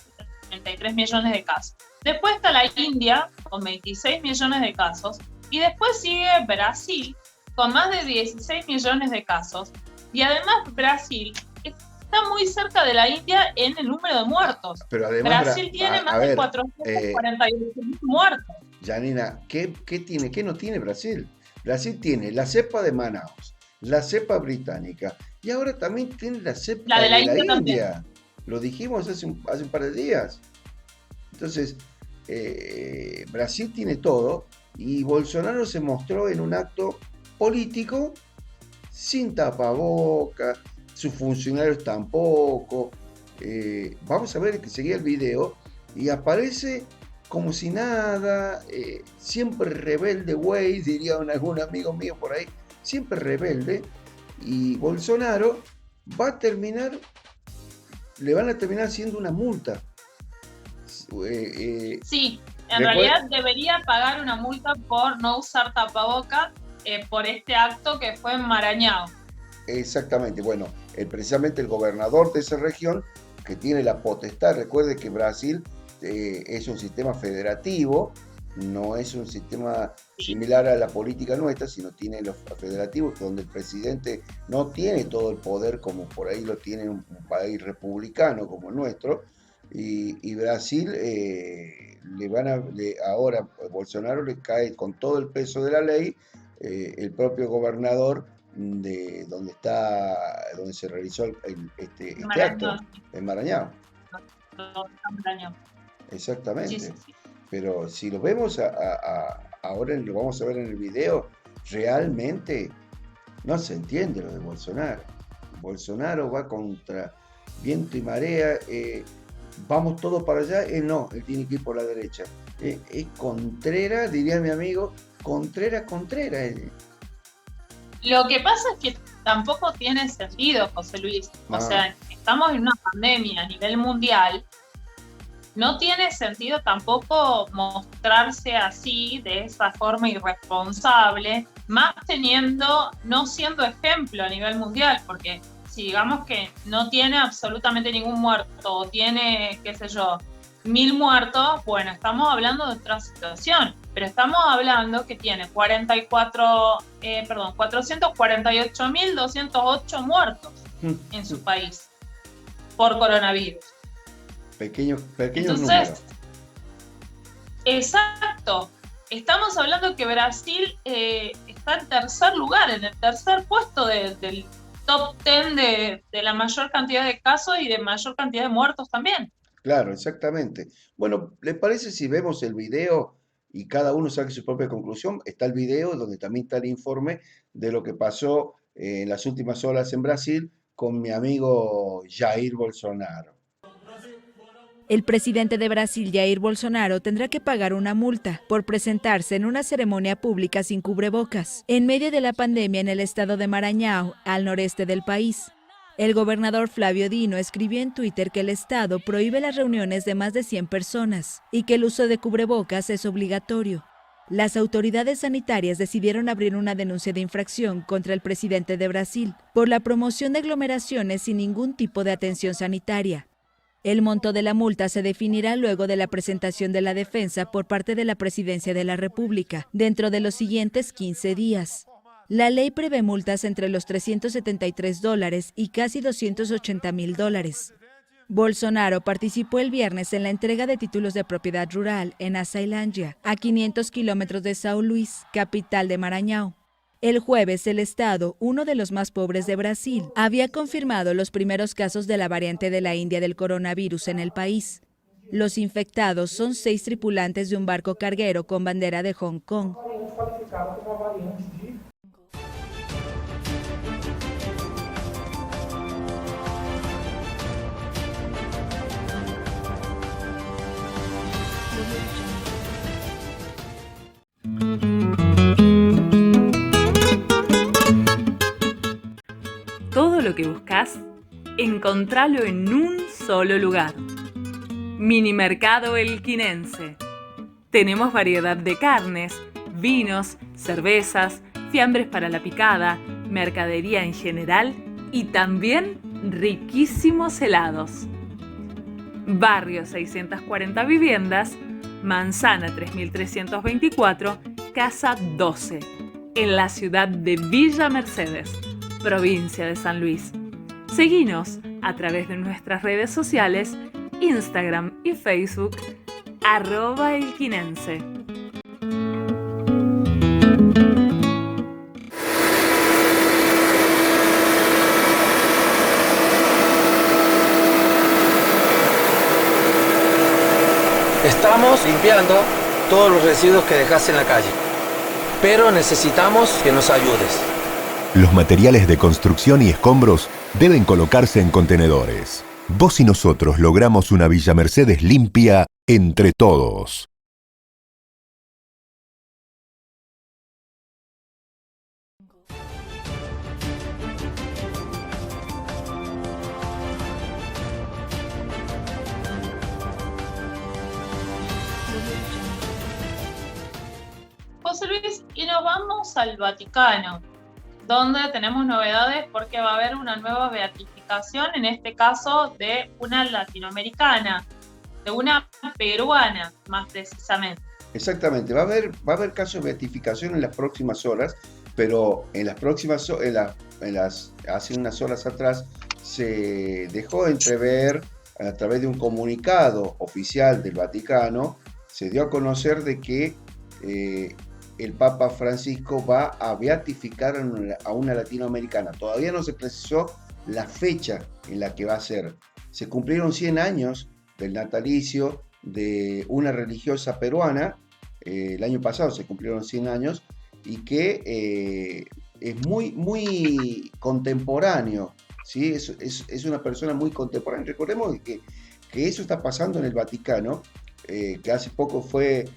33 millones de casos. Después está la India con 26 millones de casos y después sigue Brasil con más de 16 millones de casos. Y además Brasil está muy cerca de la India en el número de muertos. Pero además Brasil tiene más de 448.000 muertos. Janina, ¿qué tiene? ¿Qué no tiene Brasil? Brasil tiene la cepa de Manaus, la cepa británica y ahora también tiene la cepa de la India. Lo dijimos hace un par de días. Entonces, Brasil tiene todo y Bolsonaro se mostró en un acto político sin tapaboca, sus funcionarios tampoco. Vamos a ver que seguía el video y aparece como si nada, siempre rebelde, güey, diría algún amigo mío por ahí, siempre rebelde. Y Bolsonaro le van a terminar haciendo una multa. Sí, en realidad debería pagar una multa por no usar tapabocas por este acto que fue enmarañado. Exactamente, bueno, precisamente el gobernador de esa región, que tiene la potestad, recuerde que Brasil es un sistema federativo, no es un sistema similar a la política nuestra, sino tiene los federativos, donde el presidente no tiene todo el poder como por ahí lo tiene un país republicano como el nuestro, y Brasil ahora Bolsonaro le cae con todo el peso de la ley, el propio gobernador de donde se realizó este acto, en Maranhão. Exactamente. Sí. Pero si lo vemos ahora, lo vamos a ver en el video, realmente no se entiende lo de Bolsonaro. Bolsonaro va contra viento y marea, vamos todos para allá, no, él tiene que ir por la derecha. Es Contreras, diría mi amigo, Contreras. Lo que pasa es que tampoco tiene sentido, José Luis. O sea, estamos en una pandemia a nivel mundial. No tiene sentido tampoco mostrarse así, de esa forma irresponsable, más no siendo ejemplo a nivel mundial, porque si digamos que no tiene absolutamente ningún muerto, o tiene, qué sé yo, 1000 muertos, bueno, estamos hablando de otra situación, pero estamos hablando que tiene 448.208 muertos en su país por coronavirus. Pequeños Entonces, números. Exacto. Estamos hablando que Brasil está en tercer lugar, en el tercer puesto del top 10 de la mayor cantidad de casos y de mayor cantidad de muertos también. Claro, exactamente. Bueno, ¿le parece si vemos el video y cada uno saque su propia conclusión? Está el video donde también está el informe de lo que pasó en las últimas horas en Brasil con mi amigo Jair Bolsonaro. El presidente de Brasil, Jair Bolsonaro, tendrá que pagar una multa por presentarse en una ceremonia pública sin cubrebocas, en medio de la pandemia en el estado de Maranhão, al noreste del país. El gobernador Flávio Dino escribió en Twitter que el estado prohíbe las reuniones de más de 100 personas y que el uso de cubrebocas es obligatorio. Las autoridades sanitarias decidieron abrir una denuncia de infracción contra el presidente de Brasil por la promoción de aglomeraciones sin ningún tipo de atención sanitaria. El monto de la multa se definirá luego de la presentación de la defensa por parte de la Presidencia de la República, dentro de los siguientes 15 días. La ley prevé multas entre los $373 y casi $280.000. Bolsonaro participó el viernes en la entrega de títulos de propiedad rural en Açailândia, a 500 kilómetros de São Luís, capital de Maranhão. El jueves, el estado, uno de los más pobres de Brasil, había confirmado los primeros casos de la variante de la India del coronavirus en el país. Los infectados son 6 tripulantes de un barco carguero con bandera de Hong Kong. Todo lo que buscas, encontralo en un solo lugar. Minimercado Elquinense. Tenemos variedad de carnes, vinos, cervezas, fiambres para la picada, mercadería en general y también riquísimos helados. Barrio 640 Viviendas, Manzana 3324, Casa 12, en la ciudad de Villa Mercedes, provincia de San Luis. Seguinos a través de nuestras redes sociales, Instagram y Facebook, @elquinense. Estamos limpiando todos los residuos que dejas en la calle, pero necesitamos que nos ayudes. Los materiales de construcción y escombros deben colocarse en contenedores. Vos y nosotros logramos una Villa Mercedes limpia entre todos. José Luis, y nos vamos al Vaticano, donde tenemos novedades porque va a haber una nueva beatificación, en este caso de una latinoamericana, de una peruana más precisamente. Exactamente, va a haber casos de beatificación en las próximas horas, pero hace unas horas atrás se dejó de entrever a través de un comunicado oficial del Vaticano, se dio a conocer de que el Papa Francisco va a beatificar a una latinoamericana. Todavía no se precisó la fecha en la que va a ser. Se cumplieron 100 años del natalicio de una religiosa peruana. El año pasado se cumplieron 100 años y que es muy contemporáneo, ¿sí? Es una persona muy contemporánea. Recordemos que eso está pasando en el Vaticano, que hace poco fue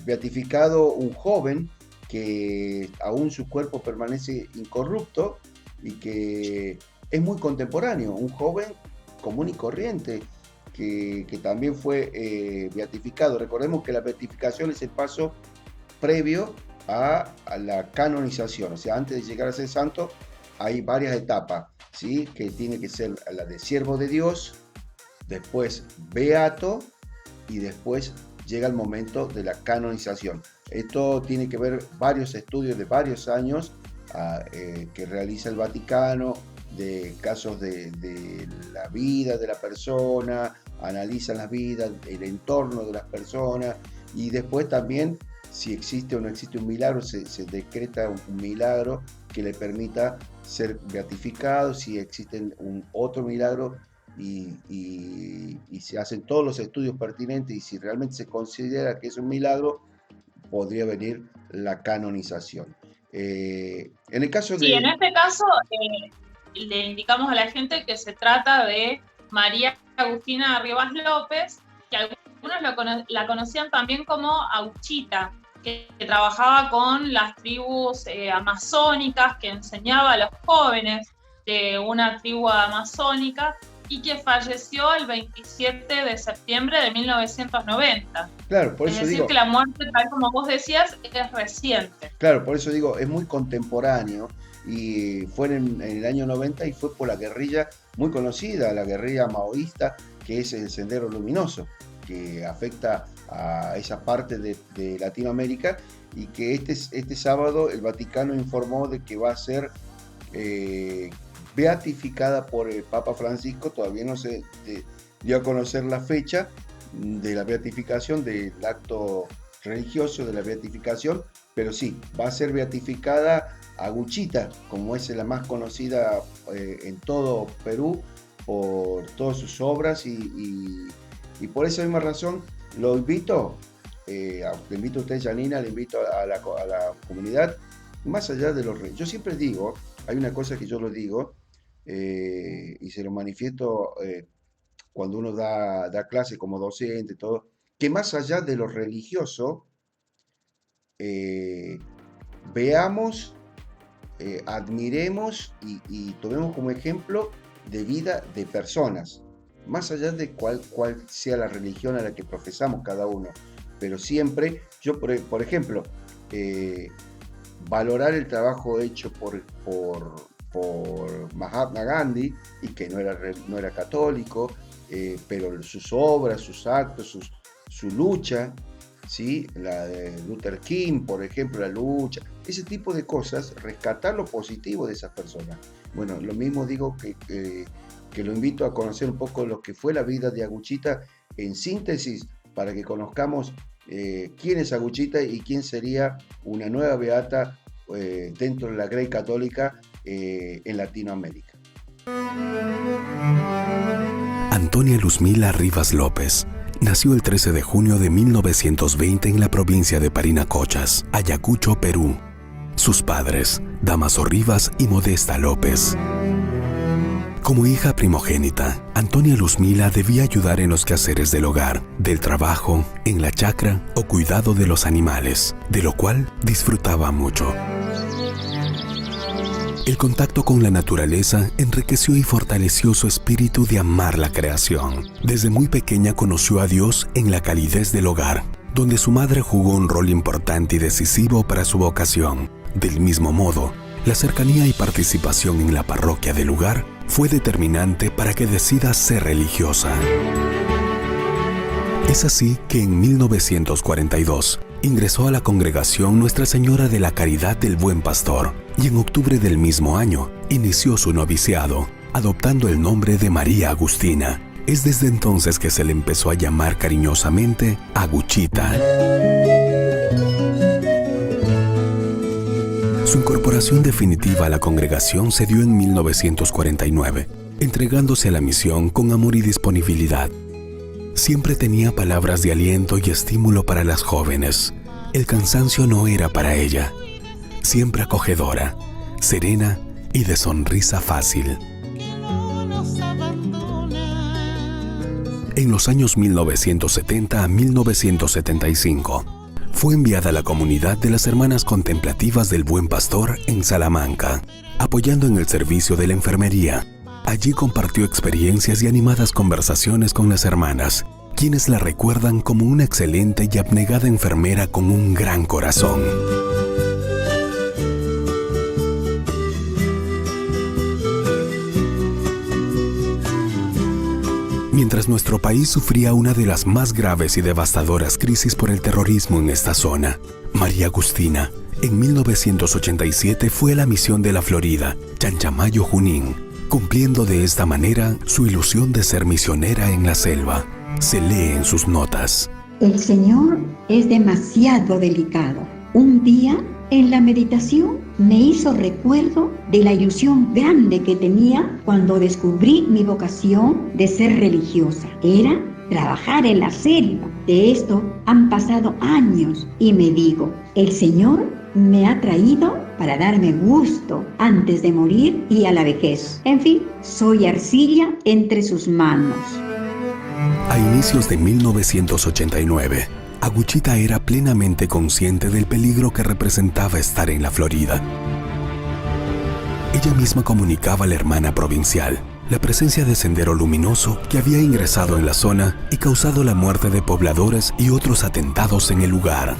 beatificado un joven que aún su cuerpo permanece incorrupto y que es muy contemporáneo, un joven común y corriente que también fue beatificado. Recordemos que la beatificación es el paso previo a la canonización, o sea, antes de llegar a ser santo hay varias etapas, ¿sí? Que tiene que ser la de siervo de Dios, después beato y después llega el momento de la canonización. Esto tiene que ver varios estudios de varios años que realiza el Vaticano, de casos de la vida de la persona, analizan las vidas, el entorno de las personas, y después también si existe o no existe un milagro, se decreta un milagro que le permita ser beatificado, si existe un otro milagro y se hacen todos los estudios pertinentes, y si realmente se considera que es un milagro, podría venir la canonización. En el caso de... Sí, en este caso le indicamos a la gente que se trata de María Agustina Rivas López, que algunos la conocían también como Aguchita, que trabajaba con las tribus amazónicas, que enseñaba a los jóvenes de una tribu amazónica, y que falleció el 27 de septiembre de 1990. Claro, por eso es decir, digo, que la muerte, tal como vos decías, es reciente. Claro, por eso digo, es muy contemporáneo, y fue en el año 90 y fue por la guerrilla muy conocida, la guerrilla maoísta, que es el Sendero Luminoso, que afecta a esa parte de Latinoamérica, y que este sábado el Vaticano informó de que va a ser beatificada por el Papa Francisco. Todavía no se dio a conocer la fecha de la beatificación, del acto religioso de la beatificación, pero sí, va a ser beatificada Aguchita, como es la más conocida en todo Perú por todas sus obras, y por esa misma razón lo invito, le invito a usted, Janina, le invito a la comunidad, más allá de los reyes. Yo siempre digo, hay una cosa que yo lo digo, y se lo manifiesto cuando uno da clase como docente, todo, que más allá de lo religioso, veamos, admiremos y tomemos como ejemplo de vida de personas, más allá de cuál sea la religión a la que profesamos cada uno, pero siempre, yo por ejemplo, valorar el trabajo hecho por Mahatma Gandhi, y que no era católico, pero sus obras, sus actos, su lucha, ¿sí? La de Luther King, por ejemplo, la lucha, ese tipo de cosas, rescatar lo positivo de esas personas. Bueno, lo mismo digo que lo invito a conocer un poco lo que fue la vida de Aguchita en síntesis, para que conozcamos quién es Aguchita y quién sería una nueva beata dentro de la Grey Católica en Latinoamérica. Antonia Luzmila Rivas López nació el 13 de junio de 1920 en la provincia de Parinacochas, Ayacucho, Perú. Sus padres, Damaso Rivas y Modesta López. Como hija primogénita, Antonia Luzmila debía ayudar en los quehaceres del hogar, del trabajo, en la chacra o cuidado de los animales, de lo cual disfrutaba mucho. El contacto con la naturaleza enriqueció y fortaleció su espíritu de amar la creación. Desde muy pequeña conoció a Dios en la calidez del hogar, donde su madre jugó un rol importante y decisivo para su vocación. Del mismo modo, la cercanía y participación en la parroquia del lugar fue determinante para que decida ser religiosa. Es así que en 1942 ingresó a la congregación Nuestra Señora de la Caridad del Buen Pastor, y en octubre del mismo año inició su noviciado, adoptando el nombre de María Agustina. Es desde entonces que se le empezó a llamar cariñosamente Aguchita. Su incorporación definitiva a la congregación se dio en 1949, entregándose a la misión con amor y disponibilidad. Siempre tenía palabras de aliento y estímulo para las jóvenes. El cansancio no era para ella. Siempre acogedora, serena y de sonrisa fácil. En los años 1970 a 1975, fue enviada a la comunidad de las Hermanas Contemplativas del Buen Pastor en Salamanca, apoyando en el servicio de la enfermería. Allí compartió experiencias y animadas conversaciones con las hermanas, quienes la recuerdan como una excelente y abnegada enfermera con un gran corazón. Mientras nuestro país sufría una de las más graves y devastadoras crisis por el terrorismo en esta zona, María Agustina, en 1987 fue a la misión de la Florida, Chanchamayo, Junín, cumpliendo de esta manera su ilusión de ser misionera en la selva. Se lee en sus notas. El Señor es demasiado delicado. Un día, en la meditación, me hizo recuerdo de la ilusión grande que tenía cuando descubrí mi vocación de ser religiosa. Era trabajar en la selva. De esto han pasado años y me digo, el Señor me ha traído para darme gusto antes de morir y a la vejez. En fin, soy arcilla entre sus manos. A inicios de 1989, Aguchita era plenamente consciente del peligro que representaba estar en la Florida. Ella misma comunicaba a la hermana provincial la presencia de Sendero Luminoso que había ingresado en la zona y causado la muerte de pobladores y otros atentados en el lugar.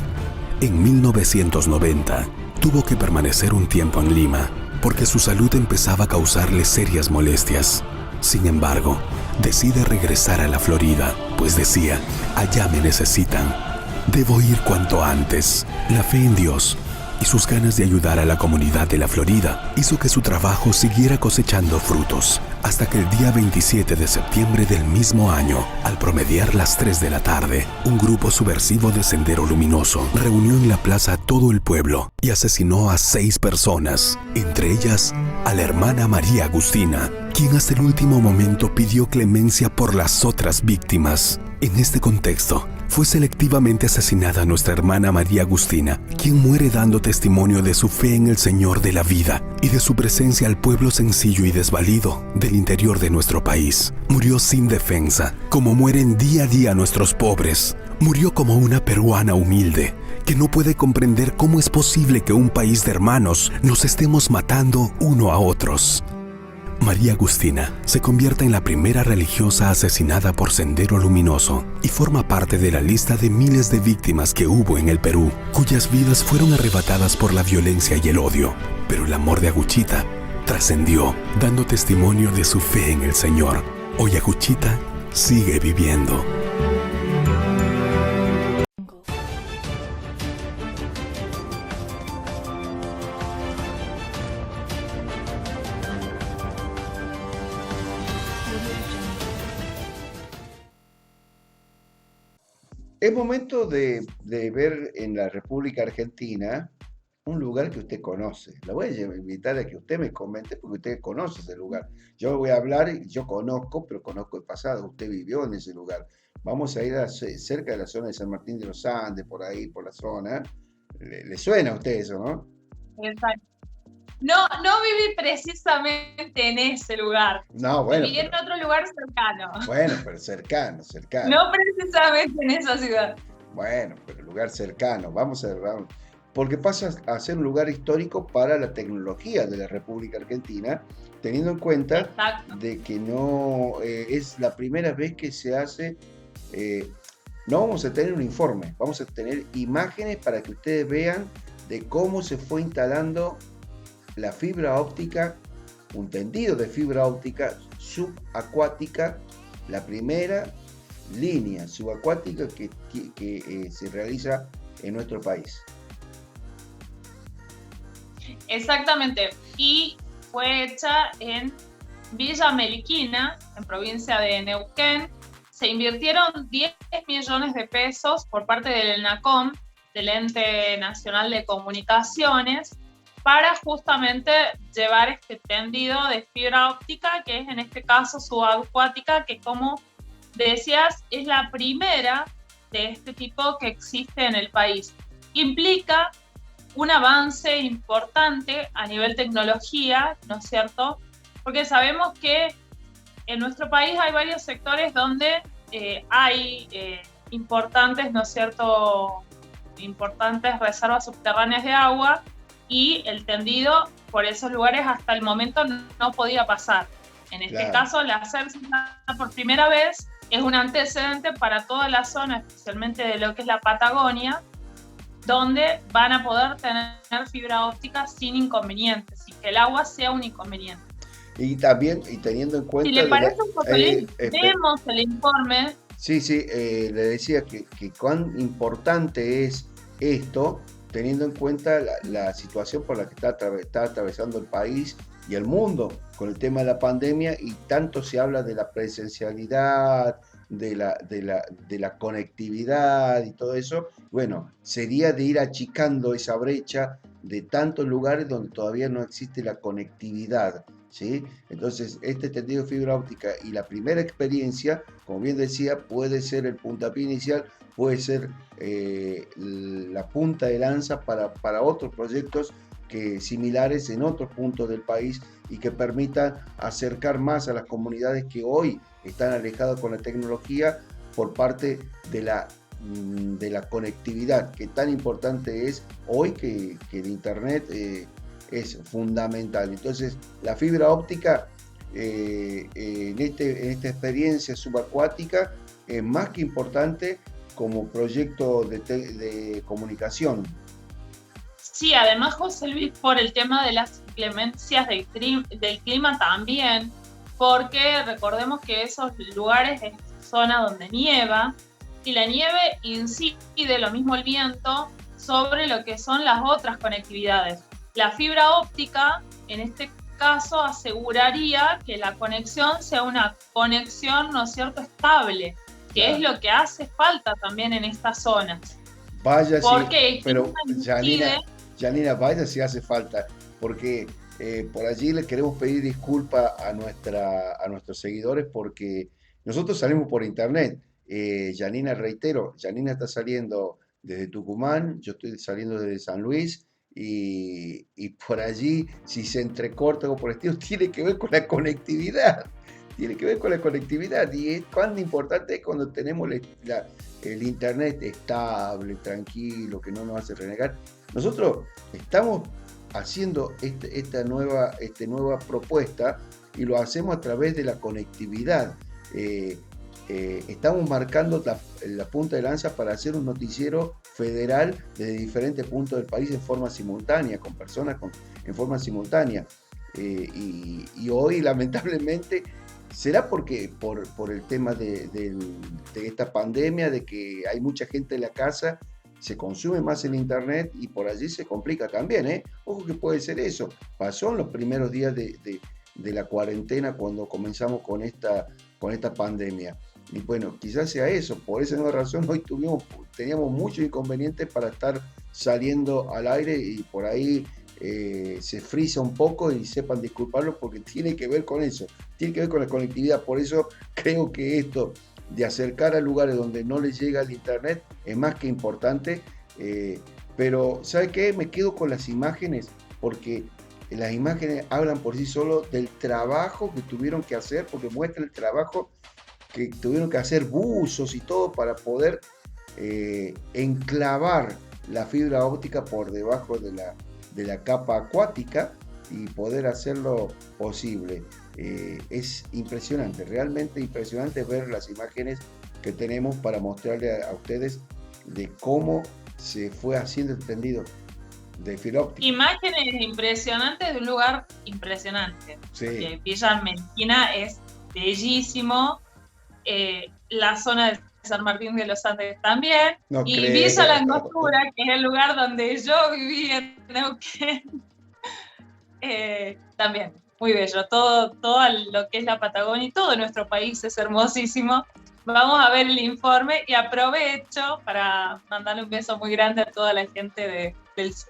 En 1990, tuvo que permanecer un tiempo en Lima porque su salud empezaba a causarle serias molestias. Sin embargo, decide regresar a la Florida, pues decía, allá me necesitan. Debo ir cuanto antes. La fe en Dios y sus ganas de ayudar a la comunidad de la Florida hizo que su trabajo siguiera cosechando frutos, hasta que el día 27 de septiembre del mismo año, al promediar las 3 de la tarde, un grupo subversivo de Sendero Luminoso reunió en la plaza a todo el pueblo y asesinó a 6 personas, entre ellas a la hermana María Agustina, quien hasta el último momento pidió clemencia por las otras víctimas. En este contexto, fue selectivamente asesinada nuestra hermana María Agustina, quien muere dando testimonio de su fe en el Señor de la vida y de su presencia al pueblo sencillo y desvalido del interior de nuestro país. Murió sin defensa, como mueren día a día nuestros pobres. Murió como una peruana humilde, que no puede comprender cómo es posible que un país de hermanos nos estemos matando uno a otros. María Agustina se convierte en la primera religiosa asesinada por Sendero Luminoso y forma parte de la lista de miles de víctimas que hubo en el Perú, cuyas vidas fueron arrebatadas por la violencia y el odio. Pero el amor de Aguchita trascendió, dando testimonio de su fe en el Señor. Hoy Aguchita sigue viviendo. Es momento de ver en la República Argentina un lugar que usted conoce. La voy a invitar a que usted me comente porque usted conoce ese lugar. Yo voy a hablar, yo conozco, pero conozco el pasado. Usted vivió en ese lugar. Vamos a ir cerca de la zona de San Martín de los Andes, por ahí, por la zona. ¿Le suena a usted eso, no? Exacto. No viví precisamente en ese lugar. No, bueno. Viví en otro lugar cercano. Bueno, pero cercano. No precisamente en esa ciudad. Bueno, pero lugar cercano. Vamos a ver. Porque pasa a ser un lugar histórico para la tecnología de la República Argentina, teniendo en cuenta Exacto. de que no es la primera vez que se hace. No vamos a tener un informe, vamos a tener imágenes para que ustedes vean de cómo se fue instalando la fibra óptica, un tendido de fibra óptica subacuática, la primera línea subacuática que se realiza en nuestro país. Exactamente, y fue hecha en Villa Meliquina, en provincia de Neuquén. Se invirtieron 10 millones de pesos por parte del NACOM, del Ente Nacional de Comunicaciones, para justamente llevar este tendido de fibra óptica, que es en este caso subacuática, que como decías, es la primera de este tipo que existe en el país. Implica un avance importante a nivel tecnología, ¿no es cierto? Porque sabemos que en nuestro país hay varios sectores donde hay importantes, ¿no es cierto?, importantes reservas subterráneas de agua, y el tendido por esos lugares hasta el momento no podía pasar. En este caso, la hacerse por primera vez es un antecedente para toda la zona, especialmente de lo que es la Patagonia, donde van a poder tener fibra óptica sin inconvenientes, y que el agua sea un inconveniente. Y también, y teniendo en cuenta... Si le parece un poco, vemos el informe. Sí, le decía que cuán importante es esto, teniendo en cuenta la situación por la que está atravesando el país y el mundo con el tema de la pandemia, y tanto se habla de la presencialidad, de la conectividad y todo eso. Bueno, sería de ir achicando esa brecha de tantos lugares donde todavía no existe la conectividad, ¿sí? Entonces, este tendido de fibra óptica y la primera experiencia, como bien decía, puede ser el puntapié inicial, puede ser la punta de lanza para otros proyectos similares en otros puntos del país, y que permitan acercar más a las comunidades que hoy están alejadas con la tecnología por parte de la conectividad, que tan importante es hoy, que el internet es fundamental. Entonces, la fibra óptica en esta experiencia subacuática es más que importante como proyecto de comunicación. Sí, además, José Luis, por el tema de las inclemencias del clima también, porque recordemos que esos lugares es zona donde nieva, y la nieve incide, lo mismo el viento, sobre lo que son las otras conectividades. La fibra óptica, en este caso, aseguraría que la conexión sea una conexión, ¿no es cierto?, estable, que es lo que hace falta también en estas zonas. Vaya, porque sí, pero Janina, vaya si hace falta, porque por allí le queremos pedir disculpas a nuestros seguidores, porque nosotros salimos por internet. Janina, reitero, Janina está saliendo desde Tucumán, yo estoy saliendo desde San Luis, y por allí, si se entrecorta o por el estilo, tiene que ver con la conectividad. Tiene que ver con la conectividad, y es cuán importante es cuando tenemos el internet estable, tranquilo, que no nos hace renegar. Nosotros estamos haciendo esta nueva propuesta, y lo hacemos a través de la conectividad. Estamos marcando la punta de lanza para hacer un noticiero federal desde diferentes puntos del país en forma simultánea, con personas en forma simultánea. Y hoy, lamentablemente, será porque por el tema de esta pandemia, de que hay mucha gente en la casa, se consume más el internet, y por allí se complica también, Ojo que puede ser eso. Pasó en los primeros días de la cuarentena, cuando comenzamos con esta pandemia. Y bueno, quizás sea eso. Por esa misma razón, hoy teníamos muchos inconvenientes para estar saliendo al aire, y por ahí se frisa un poco, y sepan disculparlo, porque tiene que ver con eso, tiene que ver con la conectividad. Por eso creo que esto de acercar a lugares donde no les llega el internet es más que importante. Pero ¿sabe qué? Me quedo con las imágenes, porque las imágenes hablan por sí solo del trabajo que tuvieron que hacer, porque muestra el trabajo que tuvieron que hacer buzos y todo para poder enclavar la fibra óptica por debajo de la capa acuática y poder hacerlo posible. Es impresionante, realmente impresionante ver las imágenes que tenemos para mostrarle a ustedes de cómo se fue haciendo el tendido de fibra óptica. Imágenes impresionantes de un lugar impresionante. Sí. Villa Argentina es bellísimo, la zona de San Martín de los Andes también, y Villa La Angostura, que es el lugar donde yo viví en Neuquén, también muy bello. Todo lo que es la Patagonia y todo nuestro país es hermosísimo. Vamos a ver el informe, y aprovecho para mandarle un beso muy grande a toda la gente del sur.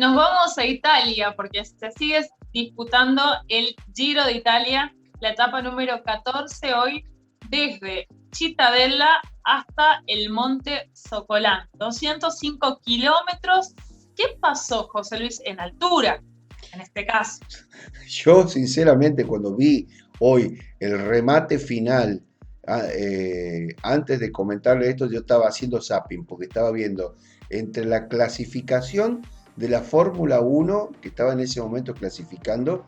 Nos vamos a Italia porque se sigue disputando el Giro de Italia, la etapa número 14 hoy, desde Cittadella hasta el Monte Socolán. 205 kilómetros. ¿Qué pasó, José Luis, en altura, en este caso? Yo, sinceramente, cuando vi hoy el remate final, antes de comentarle esto, yo estaba haciendo zapping, porque estaba viendo entre la clasificación de la Fórmula 1, que estaba en ese momento clasificando,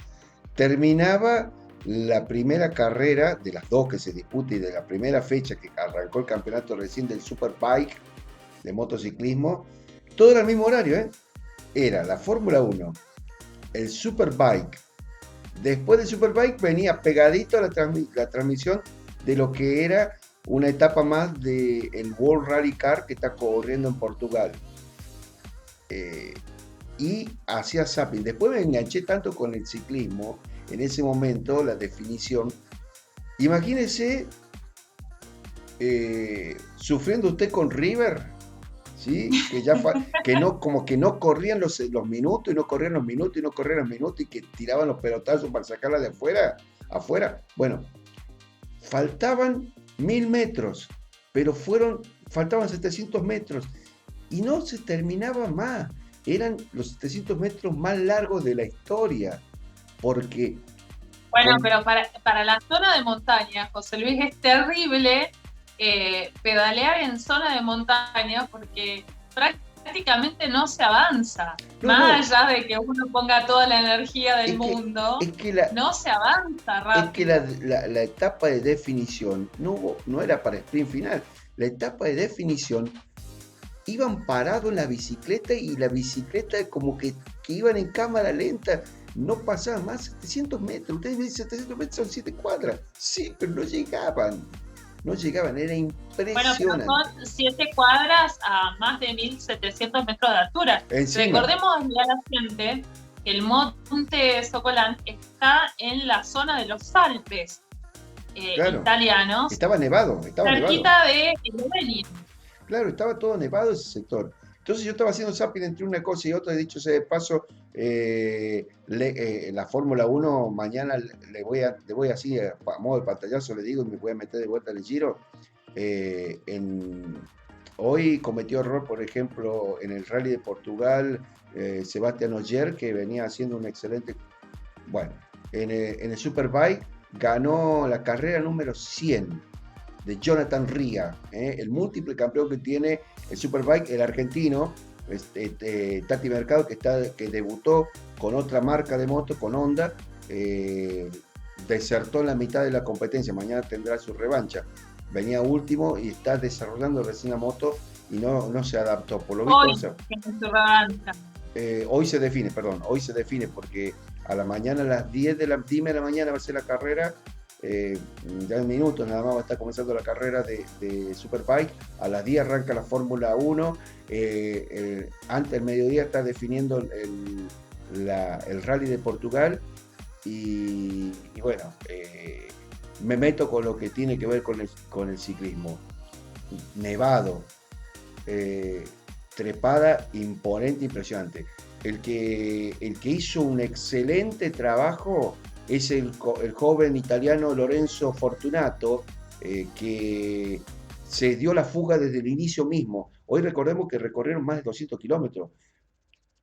terminaba la primera carrera de las dos que se disputa y de la primera fecha que arrancó el campeonato recién del Superbike de motociclismo, todo era el mismo horario, ¿eh? Era la Fórmula 1, el Superbike. Después del Superbike venía pegadito a la transmisión de lo que era una etapa más del World Rally Car que está corriendo en Portugal. Y hacía zapping. Después me enganché tanto con el ciclismo, en ese momento, la definición. Imagínese sufriendo usted con River, ¿sí? Que no, como que no corrían los minutos, y no corrían los minutos, y no corrían los minutos, y que tiraban los pelotazos para sacarla de afuera. Bueno, faltaban 1000 metros, pero faltaban 700 metros, y no se terminaba más. Eran los 700 metros más largos de la historia, porque... Bueno, pero para la zona de montaña, José Luis, es terrible pedalear en zona de montaña porque prácticamente no se avanza. Más allá de que uno ponga toda la energía del mundo, no se avanza rápido. Es que la etapa de definición no era para sprint final. La etapa de definición iban parados en la bicicleta, y la bicicleta como que iban en cámara lenta, no pasaban más 700 metros. Ustedes me dicen 700 metros son 7 cuadras. Sí, pero no llegaban, era impresionante. Bueno, pero son 7 cuadras a más de 1700 metros de altura. Encima. Recordemos a la gente que el Monte Socolán está en la zona de los Alpes italianos. Estaba nevado. Cerquita de Eslovenia. Claro, estaba todo nevado ese sector. Entonces yo estaba haciendo zapping entre una cosa y otra, y dicho sea de paso, la Fórmula 1 mañana le voy así, a modo de pantallazo le digo, y me voy a meter de vuelta en el Giro. Hoy cometió error, por ejemplo, en el Rally de Portugal, Sebastián Ogier, que venía haciendo un excelente... Bueno, en el Superbike ganó la carrera número 100 de Jonathan Ria, el múltiple campeón que tiene el Superbike, el argentino, Tati Mercado, que debutó con otra marca de moto, con Honda, desertó en la mitad de la competencia, mañana tendrá su revancha. Venía último y está desarrollando recién la moto y no se adaptó. Por lo visto, hoy se define porque a la mañana, a las 10 de la mañana va a ser la carrera. Ya en minutos nada más va a estar comenzando la carrera de Superbike. A las 10 arranca la Fórmula 1. Antes del mediodía está definiendo el Rally de Portugal. Y bueno, me meto con lo que tiene que ver con el ciclismo. Nevado, trepada imponente, impresionante. El que hizo un excelente trabajo es el joven italiano Lorenzo Fortunato, que se dio la fuga desde el inicio mismo. Hoy recordemos que recorrieron más de 200 kilómetros.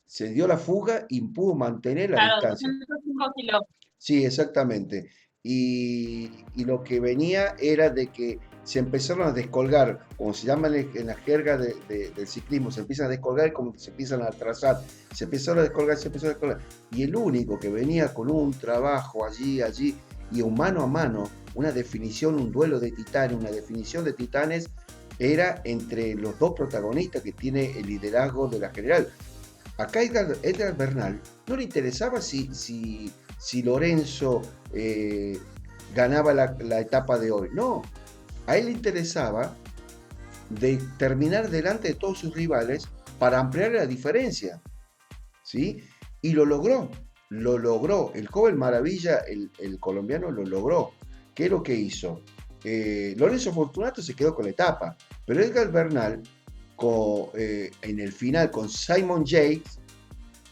Se dio la fuga y pudo mantener la distancia. 205 kilómetros. Sí, exactamente. Y lo que venía era de que se empezaron a descolgar, como se llama en la jerga del ciclismo, se empiezan a descolgar como que se empiezan a atrasar, se empezaron a descolgar. Y el único que venía con un trabajo allí, y un mano a mano, una definición, un duelo de titanes, una definición de titanes, era entre los dos protagonistas que tiene el liderazgo de la general. Acá Edgar Bernal no le interesaba si Lorenzo ganaba la etapa de hoy, no. A él le interesaba de terminar delante de todos sus rivales para ampliar la diferencia, ¿sí? Y lo logró. El joven maravilla, el colombiano, lo logró. ¿Qué es lo que hizo? Lorenzo Fortunato se quedó con la etapa, pero Edgar Bernal, en el final con Simon Yates,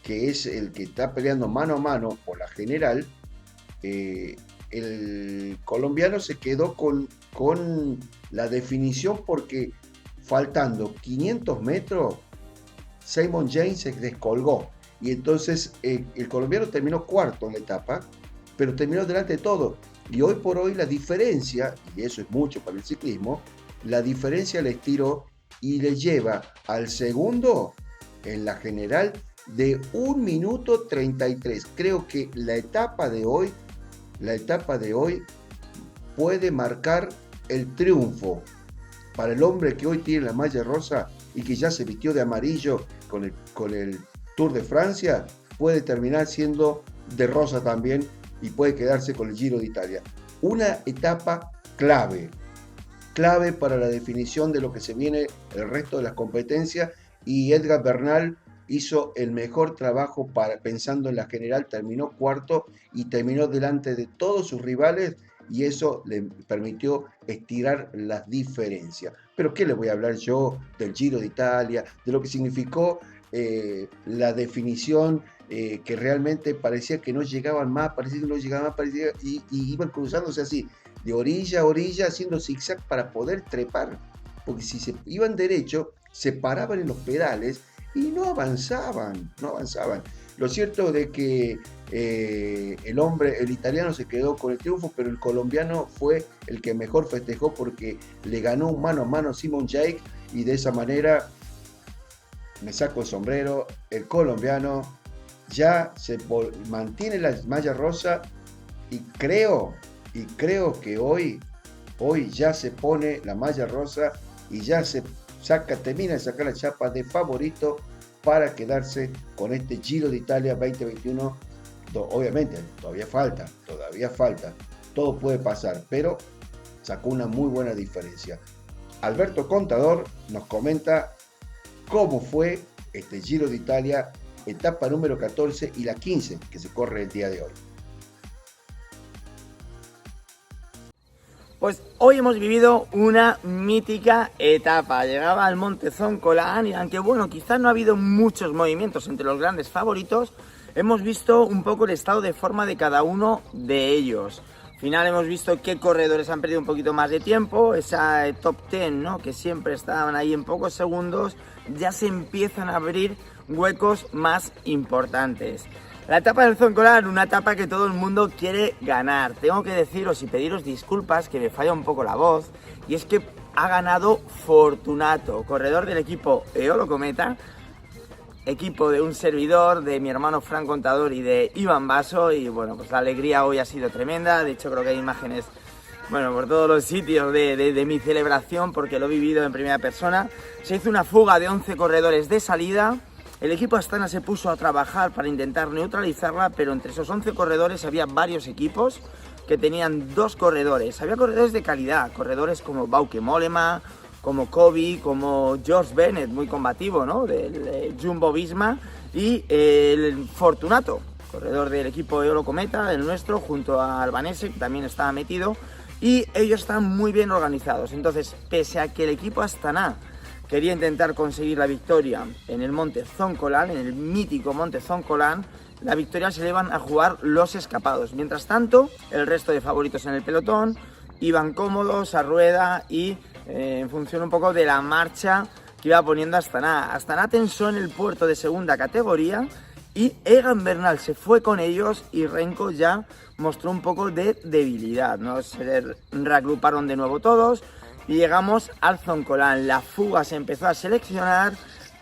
que es el que está peleando mano a mano por la general, el colombiano se quedó con la definición porque faltando 500 metros, Simon Yates se descolgó. Y entonces el colombiano terminó cuarto en la etapa, pero terminó delante de todo. Y hoy por hoy la diferencia, y eso es mucho para el ciclismo, la diferencia le estiró y le lleva al segundo en la general de 1 minuto 33. Creo que la etapa de hoy puede marcar el triunfo para el hombre que hoy tiene la malla rosa y que ya se vistió de amarillo con el Tour de Francia, puede terminar siendo de rosa también y puede quedarse con el Giro de Italia. Una etapa clave para la definición de lo que se viene el resto de las competencias, y Edgar Bernal hizo el mejor trabajo pensando en la general, terminó cuarto y terminó delante de todos sus rivales, y eso le permitió estirar las diferencias. Pero ¿qué le voy a hablar yo del Giro de Italia, de lo que significó la definición, que realmente parecía que no llegaban más, y iban cruzándose así, de orilla a orilla, haciendo zigzag para poder trepar, porque si se iban derecho, se paraban en los pedales y no avanzaban. Lo cierto es de que el italiano se quedó con el triunfo, pero el colombiano fue el que mejor festejó porque le ganó mano a mano a Simon Yates, y de esa manera me saco el sombrero. El colombiano ya se mantiene la malla rosa, y creo que hoy ya se pone la malla rosa y ya termina de sacar la chapa de favorito para quedarse con este Giro de Italia 2021. Obviamente todavía falta, todo puede pasar, pero sacó una muy buena diferencia. Alberto Contador nos comenta cómo fue este Giro de Italia, etapa número 14 y la 15 que se corre el día de hoy. Pues hoy hemos vivido una mítica etapa. Llegaba al Monte Zoncolan y aunque bueno, quizás no ha habido muchos movimientos entre los grandes favoritos, hemos visto un poco el estado de forma de cada uno de ellos. Al final hemos visto qué corredores han perdido un poquito más de tiempo, esa top 10, ¿no?, que siempre estaban ahí en pocos segundos, ya se empiezan a abrir huecos más importantes. La etapa del Zoncolan, una etapa que todo el mundo quiere ganar. Tengo que deciros y pediros disculpas que me falla un poco la voz, y es que ha ganado Fortunato, corredor del equipo Eolo Cometa, equipo de un servidor, de mi hermano Fran Contador y de Iván Basso, y bueno, pues la alegría hoy ha sido tremenda. De hecho creo que hay imágenes, bueno, por todos los sitios de mi celebración, porque lo he vivido en primera persona. Se hizo una fuga de 11 corredores de salida. El equipo Astana se puso a trabajar para intentar neutralizarla, pero entre esos 11 corredores había varios equipos que tenían 2 corredores. Había corredores de calidad, corredores como Bauke Mollema, como Kobe, como George Bennett, muy combativo, ¿no?, del Jumbo Visma, y el Fortunato, corredor del equipo Eolo Cometa, el nuestro, junto a Albanese, que también estaba metido, y ellos están muy bien organizados. Entonces, pese a que el equipo Astana quería intentar conseguir la victoria en el Monte Zoncolan, en el mítico Monte Zoncolan, la victoria se le iban a jugar los escapados. Mientras tanto, el resto de favoritos en el pelotón iban cómodos, a rueda y en función un poco de la marcha que iba poniendo Astana. Astana tensó en el puerto de segunda categoría y Egan Bernal se fue con ellos, y Renko ya mostró un poco de debilidad, ¿no? Se reagruparon de nuevo todos y llegamos al Zoncolan. La fuga se empezó a seleccionar.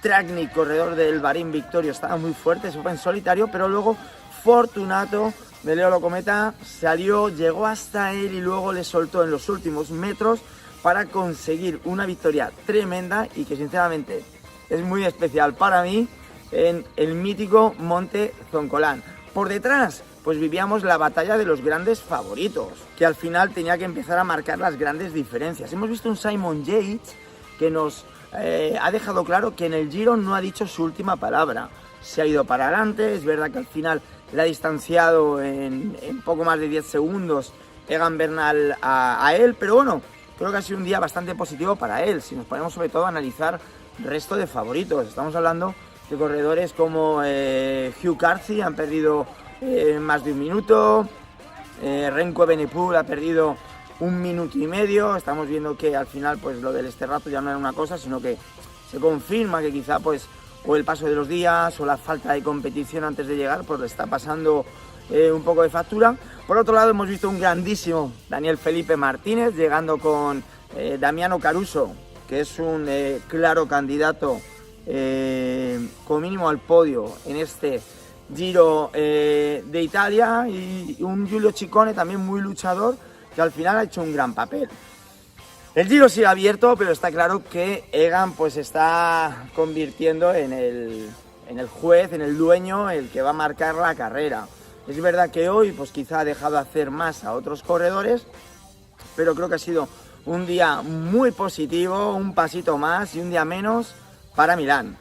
Traknik, corredor del Bahrein Victorio, estaba muy fuerte, se fue en solitario, pero luego Fortunato del Eolo Cometa salió, llegó hasta él y luego le soltó en los últimos metros para conseguir una victoria tremenda y que sinceramente es muy especial para mí en el mítico Monte Zoncolan. Por detrás, pues vivíamos la batalla de los grandes favoritos, que al final tenía que empezar a marcar las grandes diferencias. Hemos visto un Simon Yates que nos ha dejado claro que en el Giro no ha dicho su última palabra. Se ha ido para adelante, es verdad que al final le ha distanciado en poco más de 10 segundos Egan Bernal a él, pero bueno, creo que ha sido un día bastante positivo para él. Si nos ponemos sobre todo a analizar el resto de favoritos, estamos hablando de corredores como Hugh Carthy han perdido más de 1 minuto, Remco Evenepoel ha perdido 1 minuto y medio. Estamos viendo que al final pues lo del Esterrato ya no era una cosa, sino que se confirma que quizá pues o el paso de los días o la falta de competición antes de llegar pues le está pasando un poco de factura. Por otro lado, hemos visto un grandísimo Daniel Felipe Martínez llegando con Damiano Caruso, que es un claro candidato como mínimo al podio en este Giro de Italia, y un Giulio Ciccone también muy luchador, que al final ha hecho un gran papel. El Giro sigue abierto, pero está claro que Egan pues se está convirtiendo en el juez, en el dueño, el que va a marcar la carrera. Es verdad que hoy pues quizá ha dejado hacer más a otros corredores, pero creo que ha sido un día muy positivo, un pasito más y un día menos para Milán.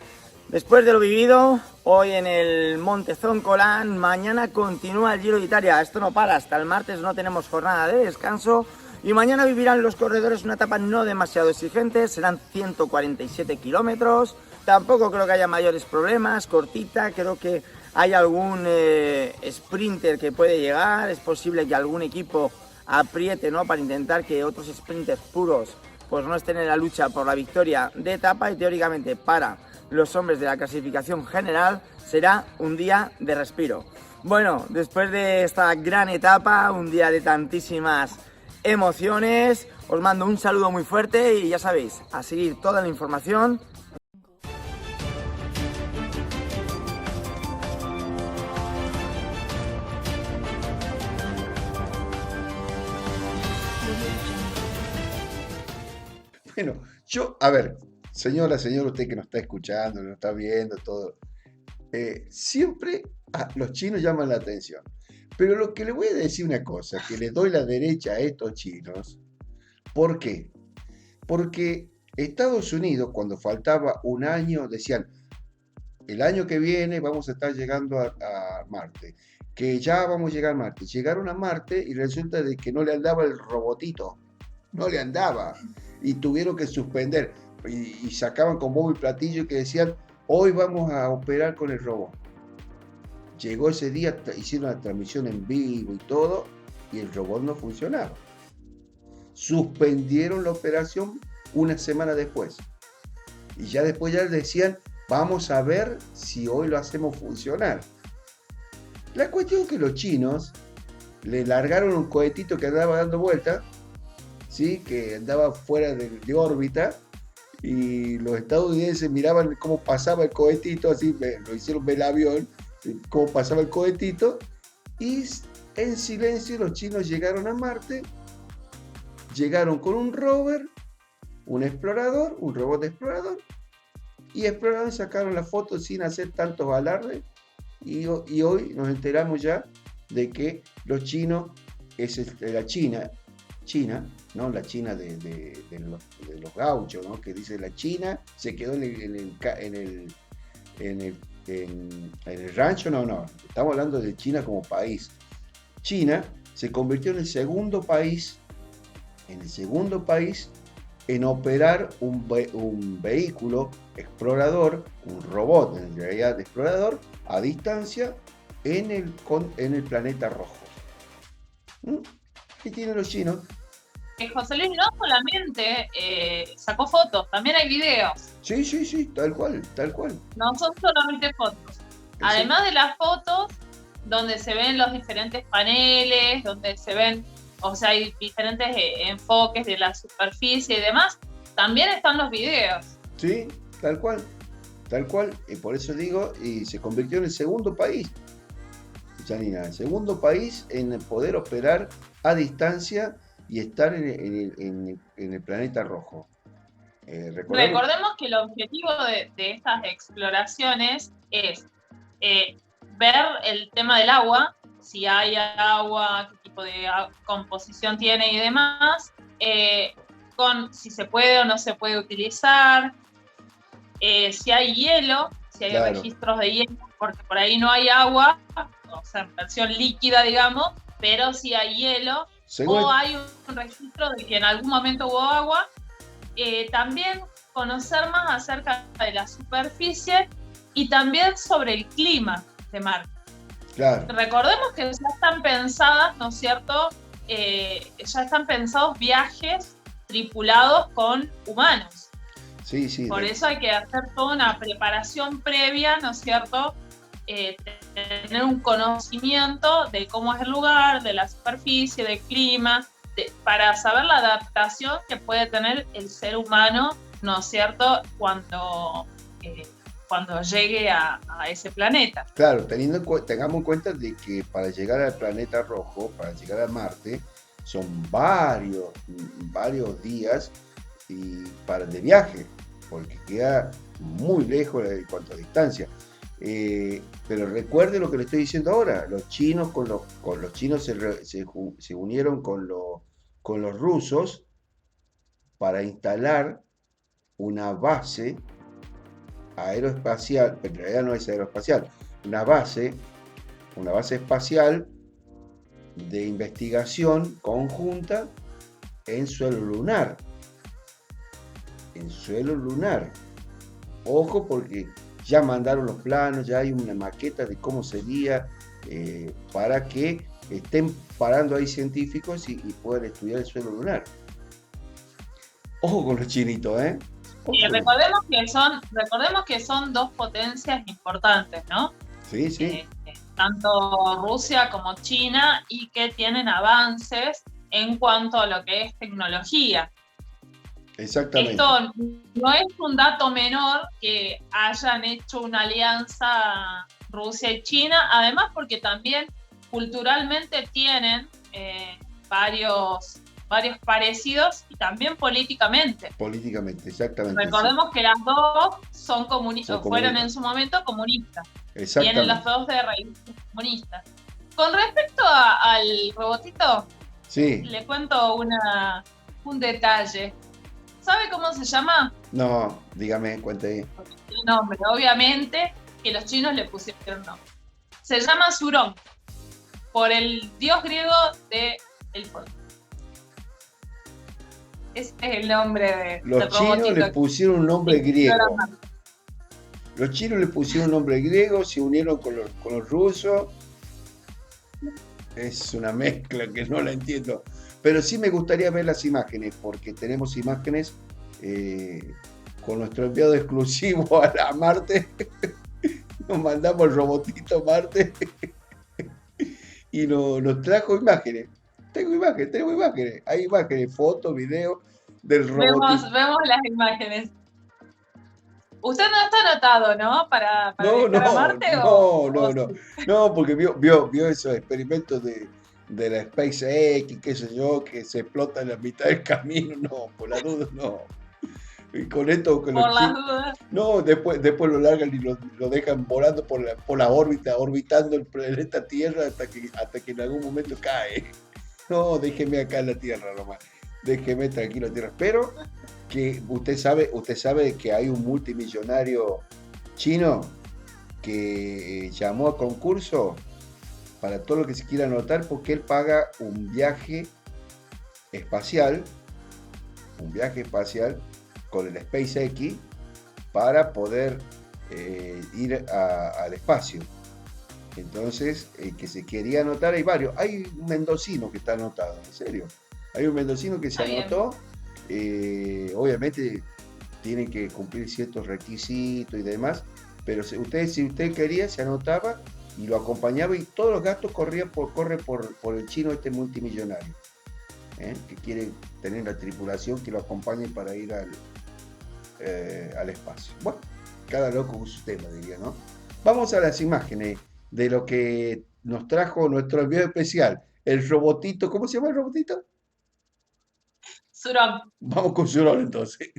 Después de lo vivido hoy en el Monte Zoncolan, mañana continúa el Giro de Italia. Esto no para, hasta el martes no tenemos jornada de descanso y mañana vivirán los corredores una etapa no demasiado exigente, serán 147 kilómetros. Tampoco creo que haya mayores problemas, cortita, creo que hay algún sprinter que puede llegar, es posible que algún equipo apriete, ¿no?, para intentar que otros sprinters puros pues no estén en la lucha por la victoria de etapa, y teóricamente para los hombres de la clasificación general será un día de respiro. Bueno, después de esta gran etapa, un día de tantísimas emociones, os mando un saludo muy fuerte y ya sabéis, a seguir toda la información. Bueno, a ver, señora, usted que nos está escuchando, nos está viendo, todo, siempre los chinos llaman la atención. Pero lo que le voy a decir una cosa, que le doy la derecha a estos chinos. ¿Por qué? Porque Estados Unidos, cuando faltaba un año, decían, el año que viene vamos a estar llegando a Marte, que ya vamos a llegar a Marte. Llegaron a Marte y resulta de que no le andaba el robotito, no le andaba. Y tuvieron que suspender y sacaban con bombo y platillo que decían, hoy vamos a operar con el robot. Llegó ese día, hicieron la transmisión en vivo y todo, y el robot no funcionaba. Suspendieron la operación una semana después. Y ya después ya decían, vamos a ver si hoy lo hacemos funcionar. La cuestión es que los chinos le largaron un cohetito que andaba dando vuelta, ¿sí?, que andaba fuera de órbita, y los estadounidenses miraban cómo pasaba el cohetito, así lo hicieron ver el avión, cómo pasaba el cohetito, y en silencio los chinos llegaron a Marte, llegaron con un rover, un explorador, un robot explorador, y exploraron, sacaron la foto sin hacer tantos alardes, y hoy nos enteramos ya de que los chinos, la China, ¿no? La China de los gauchos, ¿no?, que dice la China se quedó en el rancho. No, estamos hablando de China como país. China se convirtió en el segundo país en operar un vehículo explorador, un robot en realidad explorador, a distancia en el planeta rojo. ¿Qué tienen los chinos? José Luis no solamente sacó fotos, también hay videos. Sí, tal cual. No son solamente fotos. Además de las fotos, donde se ven los diferentes paneles, donde se ven, o sea, hay diferentes enfoques de la superficie y demás, también están los videos. Sí, tal cual. Y por eso digo, y se convirtió en el segundo país, Janina, el segundo país en poder operar a distancia y estar en el planeta rojo. Recordemos que el objetivo de estas exploraciones es ver el tema del agua, si hay agua, qué tipo de composición tiene y demás, si se puede o no se puede utilizar, si hay hielo, si hay registros de hielo, porque por ahí no hay agua, o sea, en versión líquida, digamos, pero si hay hielo, o hay un registro de que en algún momento hubo agua. También conocer más acerca de la superficie y también sobre el clima de Marte. Claro. Recordemos que ya están pensadas, ¿no es cierto? Ya están pensados viajes tripulados con humanos. Sí, sí. Por eso hay que hacer toda una preparación previa, ¿no es cierto? Tener un conocimiento de cómo es el lugar, de la superficie, del clima, para saber la adaptación que puede tener el ser humano, ¿no es cierto?, cuando llegue a ese planeta. Claro, tengamos en cuenta de que para llegar al planeta rojo, para llegar a Marte, son varios días de viaje, porque queda muy lejos en cuanto a distancia. Pero recuerde lo que le estoy diciendo ahora, los chinos con los chinos se unieron con los rusos para instalar una base aeroespacial, pero en realidad no es aeroespacial, una base espacial de investigación conjunta en suelo lunar. Ojo, porque ya mandaron los planos, ya hay una maqueta de cómo sería, para que estén parando ahí científicos y puedan estudiar el suelo lunar. Ojo con los chinitos, ¿eh? Sí, recordemos que son dos potencias importantes, ¿no? Sí, sí. Tanto Rusia como China, y que tienen avances en cuanto a lo que es tecnología. Exactamente. Esto no es un dato menor que hayan hecho una alianza Rusia y China, además porque también culturalmente tienen varios parecidos, y también políticamente. Políticamente, exactamente. Recordemos que las dos son comunistas, fueron en su momento comunistas. Tienen las dos de raíces comunistas. Con respecto al robotito, sí, le cuento un detalle. ¿Sabe cómo se llama? No, dígame, cuente. El nombre, obviamente, que los chinos le pusieron nombre. Se llama Surón, por el dios griego del fuego. Ese es el nombre Los chinos le pusieron un nombre griego. Los chinos le pusieron un nombre griego, se unieron con los rusos. Es una mezcla que no la entiendo. Pero sí me gustaría ver las imágenes, porque tenemos imágenes con nuestro enviado exclusivo a Marte. Nos mandamos el robotito a Marte y nos trajo imágenes. Tengo imágenes. Hay imágenes, fotos, videos del robotito. Vemos las imágenes. Usted no está anotado, ¿no? Para viajar a Marte. No, porque vio esos experimentos de la SpaceX, qué sé yo, que se explota en la mitad del camino. No, por las dudas no. Y con esto, por las dudas. No, después lo largan y lo dejan volando por la órbita, orbitando el planeta Tierra hasta que en algún momento cae. No, déjeme acá en la Tierra nomás. Déjeme tranquilo en la Tierra. Pero que usted sabe que hay un multimillonario chino que llamó a concurso para todo lo que se quiera anotar, porque él paga un viaje espacial con el SpaceX para poder ir al espacio. Entonces, que se quería anotar, hay varios. Hay un mendocino que está anotado, en serio. Hay un mendocino que se anotó. Obviamente tienen que cumplir ciertos requisitos y demás, pero si usted quería, se anotaba y lo acompañaba, y todos los gastos corre por el chino este multimillonario, que quiere tener la tripulación que lo acompañe para ir al espacio. Bueno, cada loco con su tema, diría, ¿no? Vamos a las imágenes de lo que nos trajo nuestro enviado especial, el robotito. ¿Cómo se llama el robotito? Surón. Vamos con Surón entonces.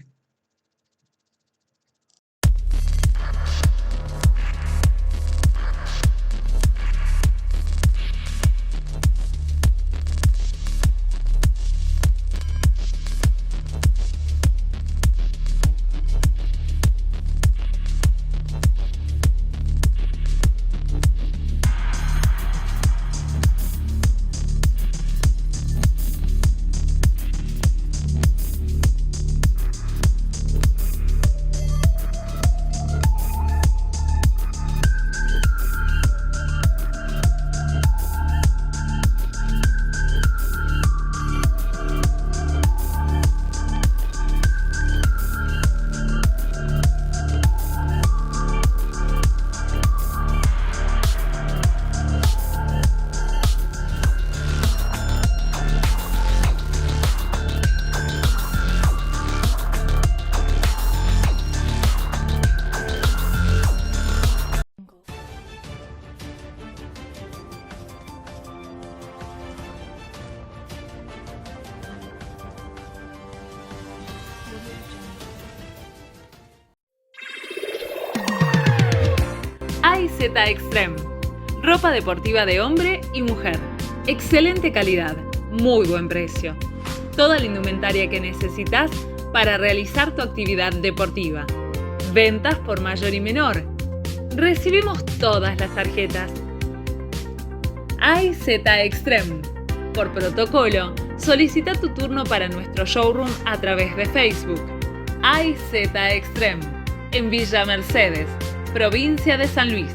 AIZ Extreme. Ropa deportiva de hombre y mujer. Excelente calidad, muy buen precio. Toda la indumentaria que necesitas para realizar tu actividad deportiva. Ventas por mayor y menor. Recibimos todas las tarjetas. AIZ Extreme. Por protocolo, solicita tu turno para nuestro showroom a través de Facebook. AIZ Extreme, en Villa Mercedes, provincia de San Luis.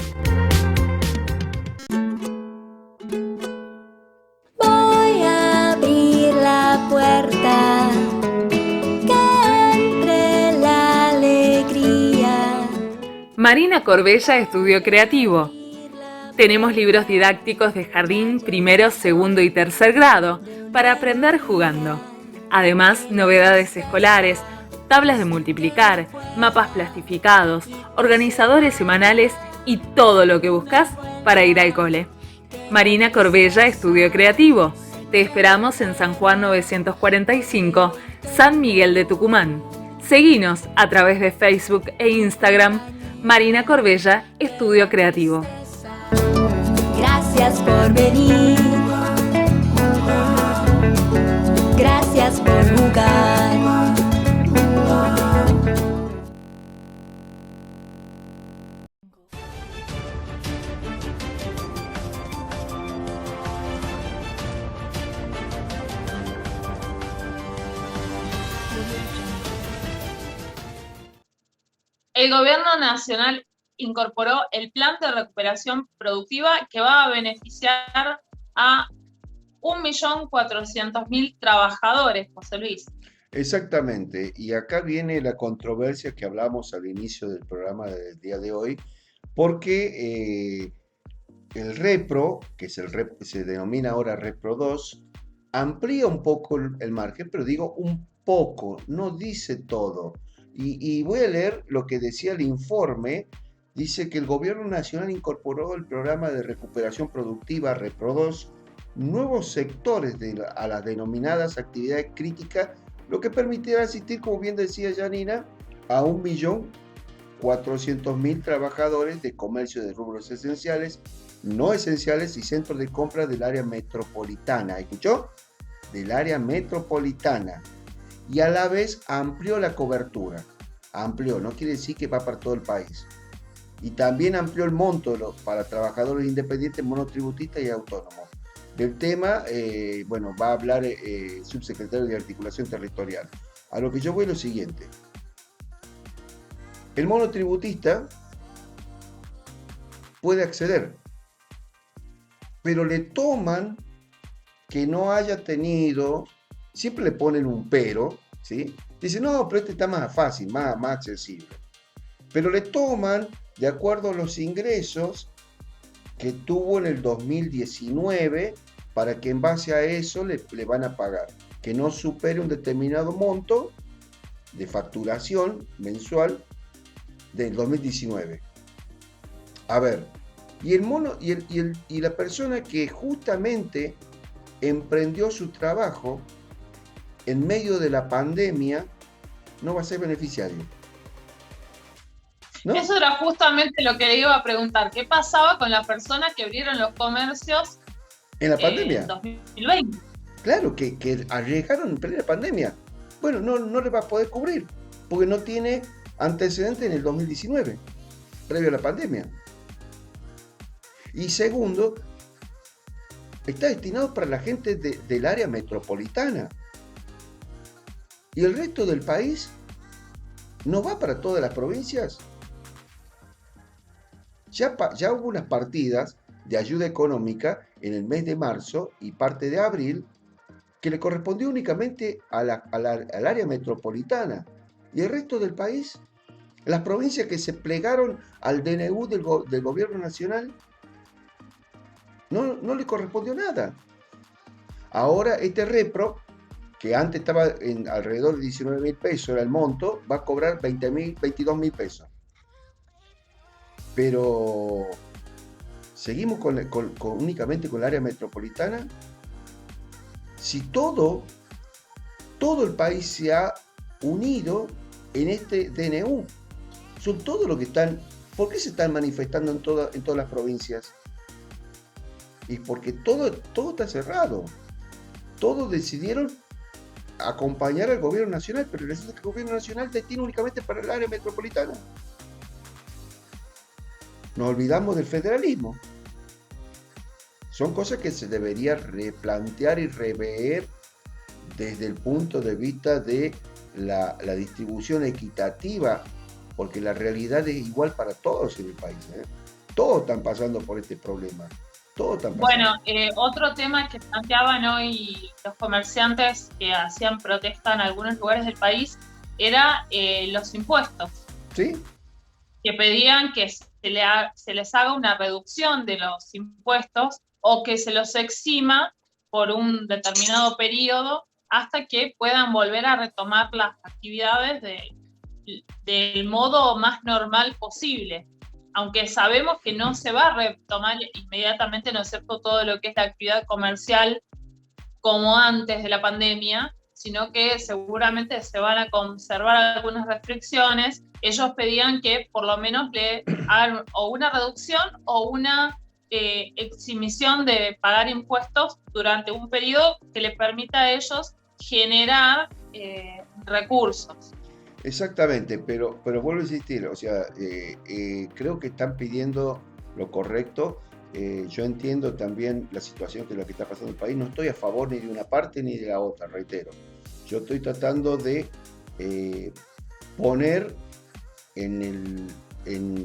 Voy a abrir la puerta, que entre la alegría. Marina Corbella Estudio Creativo. Tenemos libros didácticos de jardín, primero, segundo y tercer grado para aprender jugando. Además, novedades escolares, tablas de multiplicar, mapas plastificados, organizadores semanales y todo lo que buscas para ir al cole. Marina Corbella Estudio Creativo. Te esperamos en San Juan 945, San Miguel de Tucumán. Seguinos a través de Facebook e Instagram, Marina Corbella Estudio Creativo. Gracias por venir. Gracias por jugar. El Gobierno Nacional incorporó el Plan de Recuperación Productiva que va a beneficiar a 1.400.000 trabajadores, José Luis. Exactamente, y acá viene la controversia que hablamos al inicio del programa del día de hoy, porque el Repro, que se denomina ahora Repro 2, amplía un poco el margen, pero digo un poco, no dice todo. Y voy a leer lo que decía el informe. Dice que el Gobierno Nacional incorporó el programa de recuperación productiva Repro 2, nuevos sectores a las denominadas actividades críticas, lo que permitirá asistir, como bien decía Janina, a 1.400.000 trabajadores de comercio de rubros esenciales, no esenciales y centros de compra del área metropolitana. ¿Escuchó? Del área metropolitana. Y a la vez amplió la cobertura. Amplió, no quiere decir que va para todo el país. Y también amplió el monto para trabajadores independientes, monotributistas y autónomos. Del tema, va a hablar el subsecretario de Articulación Territorial. A lo que yo voy lo siguiente. El monotributista puede acceder, pero le toman que no haya tenido, siempre le ponen un pero, ¿sí? Dicen, no, pero este está más fácil, más accesible. Pero le toman de acuerdo a los ingresos que tuvo en el 2019, para que en base a eso le van a pagar, que no supere un determinado monto de facturación mensual del 2019. A ver, y la persona que justamente emprendió su trabajo en medio de la pandemia no va a ser beneficiario. ¿No? Eso era justamente lo que le iba a preguntar. ¿Qué pasaba con las personas que abrieron los comercios en la pandemia? En 2020. Claro, que arriesgaron en plena pandemia. Bueno, no le va a poder cubrir, porque no tiene antecedentes en el 2019, previo a la pandemia. Y segundo, está destinado para la gente del área metropolitana. ¿Y el resto del país no va para todas las provincias? Ya hubo unas partidas de ayuda económica en el mes de marzo y parte de abril que le correspondió únicamente al área metropolitana. ¿Y el resto del país? Las provincias que se plegaron al DNU del gobierno nacional, no le correspondió nada. Ahora este repro, que antes estaba en alrededor de 19.000 pesos, era el monto, va a cobrar 22.000 pesos. Pero seguimos únicamente con el área metropolitana. Si todo el país se ha unido en este DNU, son todos los que están ¿Por qué se están manifestando en todas las provincias? Y porque todo está cerrado. Todos decidieron acompañar al gobierno nacional, pero resulta que el gobierno nacional detiene únicamente para el área metropolitana. Nos olvidamos del federalismo. Son cosas que se debería replantear y rever desde el punto de vista de la distribución equitativa, porque la realidad es igual para todos en el país, ¿eh? Todos están pasando por este problema. Todos están pasando. Bueno, otro tema que planteaban hoy los comerciantes que hacían protesta en algunos lugares del país era los impuestos. ¿Sí? Que pedían que se les haga una reducción de los impuestos o que se los exima por un determinado periodo hasta que puedan volver a retomar las actividades del modo más normal posible. Aunque sabemos que no se va a retomar inmediatamente, ¿no es cierto?, todo lo que es la actividad comercial como antes de la pandemia, sino que seguramente se van a conservar algunas restricciones. Ellos pedían que por lo menos le hagan o una reducción o una exhibición de pagar impuestos durante un periodo que les permita a ellos generar recursos. Exactamente, pero vuelvo a insistir, o sea, creo que están pidiendo lo correcto. Yo entiendo también la situación que es lo que está pasando en el país. No estoy a favor ni de una parte ni de la otra, reitero. Yo estoy tratando de poner en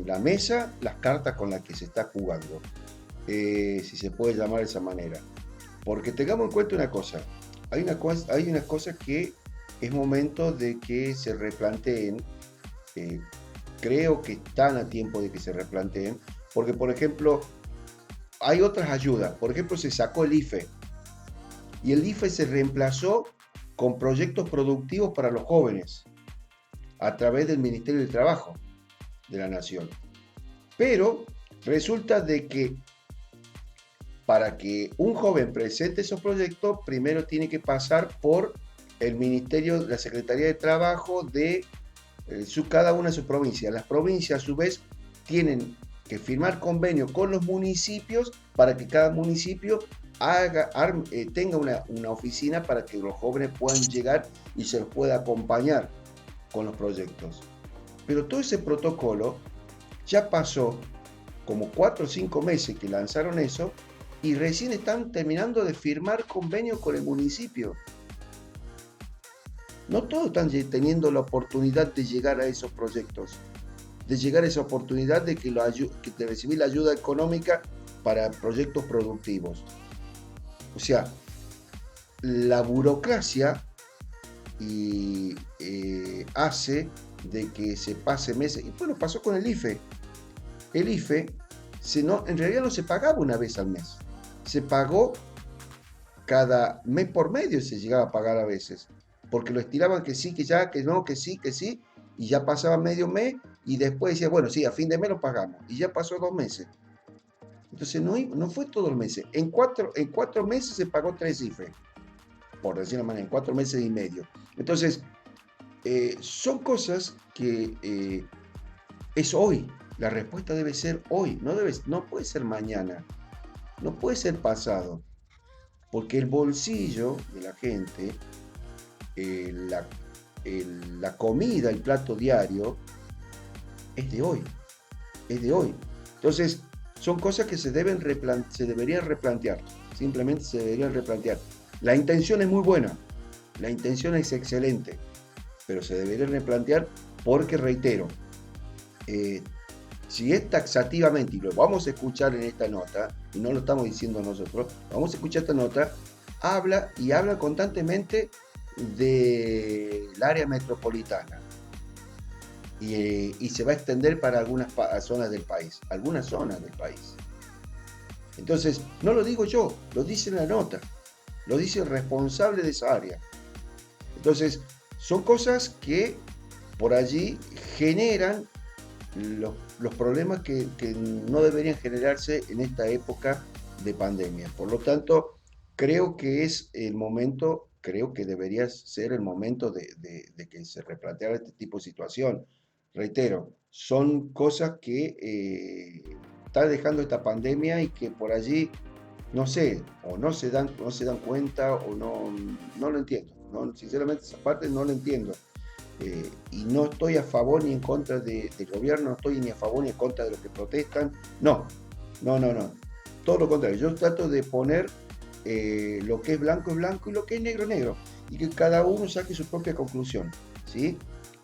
la mesa las cartas con las que se está jugando, si se puede llamar de esa manera. Porque tengamos en cuenta una cosa, hay unas cosas que es momento de que se replanteen, creo que están a tiempo de que se replanteen, porque por ejemplo, hay otras ayudas, por ejemplo se sacó el IFE, y el IFE se reemplazó con proyectos productivos para los jóvenes, a través del Ministerio del Trabajo de la Nación. Pero resulta de que para que un joven presente esos proyectos, primero tiene que pasar por el Ministerio, la Secretaría de Trabajo de cada una de sus provincias. Las provincias a su vez tienen que firmar convenio con los municipios para que cada municipio tenga una oficina para que los jóvenes puedan llegar y se los pueda acompañar con los proyectos. Pero todo ese protocolo ya pasó como 4 o 5 meses que lanzaron eso y recién están terminando de firmar convenio con el municipio. No todos están teniendo la oportunidad de llegar a esos proyectos, de llegar a esa oportunidad de recibir la ayuda económica para proyectos productivos. O sea, la burocracia hace de que se pase meses. Y bueno, pasó con el IFE. El IFE en realidad no se pagaba una vez al mes. Se pagó cada mes por medio, se llegaba a pagar a veces. Porque lo estiraban que sí, que ya, que no, que sí, y ya pasaba medio mes, y después decía, bueno, sí, a fin de mes lo pagamos, y ya pasó 2 meses. Entonces no fue todos los meses. En 4 meses se pagó 3 IFE, por decirlo de manera, en 4 meses y medio. Entonces, son cosas que es hoy. La respuesta debe ser hoy, no puede ser mañana, no puede ser pasado, porque el bolsillo de la gente, la comida, el plato diario, es de hoy. Entonces, son cosas que se deberían replantear, simplemente se deberían replantear. La intención es muy buena, la intención es excelente, pero se debería replantear porque, reitero, si es taxativamente, y lo vamos a escuchar en esta nota, y no lo estamos diciendo nosotros, vamos a escuchar esta nota, habla constantemente del área metropolitana y se va a extender para algunas zonas del país, Entonces, no lo digo yo, lo dice la nota, lo dice el responsable de esa área. Entonces, son cosas que por allí generan los problemas que no deberían generarse en esta época de pandemia. Por lo tanto, creo que debería ser el momento de que se replanteara este tipo de situación. reitero, son cosas que está dejando esta pandemia y que por allí, no sé, o no se dan cuenta o no lo entiendo. No, sinceramente esa parte no lo entiendo. Y no estoy a favor ni en contra del gobierno, no estoy ni a favor ni en contra de los que protestan. No. Todo lo contrario, yo trato de poner lo que es blanco y lo que es negro. Y que cada uno saque su propia conclusión, ¿sí?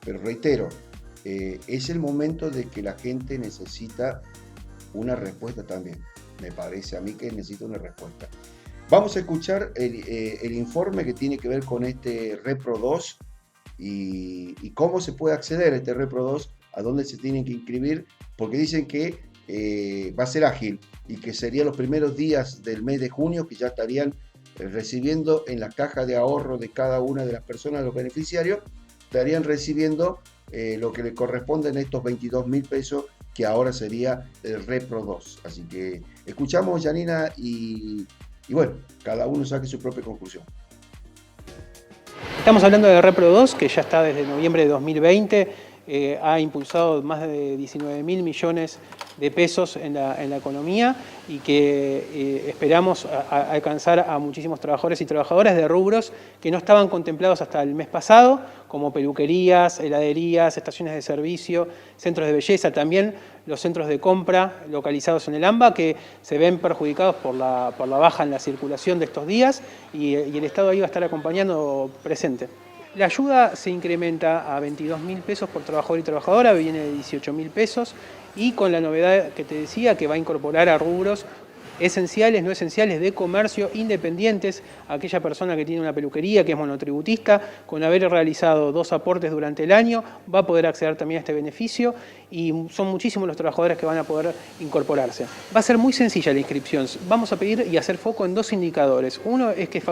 Pero reitero, es el momento de que la gente necesita una respuesta también. Me parece a mí que necesita una respuesta. Vamos a escuchar el informe que tiene que ver con este Repro 2 y cómo se puede acceder a este Repro 2, a dónde se tienen que inscribir, porque dicen que va a ser ágil y que serían los primeros días del mes de junio que ya estarían recibiendo en la caja de ahorro de cada una de las personas, los beneficiarios, estarían recibiendo lo que le corresponden estos 22.000 pesos, que ahora sería el Repro 2. Así que escuchamos, Janina, y bueno, cada uno saque su propia conclusión. Estamos hablando de Repro 2, que ya está desde noviembre de 2020, ha impulsado más de 19.000 millones de pesos en la economía y que esperamos alcanzar a muchísimos trabajadores y trabajadoras de rubros que no estaban contemplados hasta el mes pasado, como peluquerías, heladerías, estaciones de servicio, centros de belleza, también los centros de compra localizados en el AMBA, que se ven perjudicados por la baja en la circulación de estos días, y el Estado ahí va a estar acompañando presente. La ayuda se incrementa a 22.000 pesos por trabajador y trabajadora, viene de 18.000 pesos, y con la novedad que te decía, que va a incorporar a rubros esenciales, no esenciales, de comercio independientes, aquella persona que tiene una peluquería, que es monotributista, con haber realizado 2 aportes durante el año, va a poder acceder también a este beneficio, y son muchísimos los trabajadores que van a poder incorporarse. Va a ser muy sencilla la inscripción. Vamos a pedir y hacer foco en 2 indicadores. Uno es que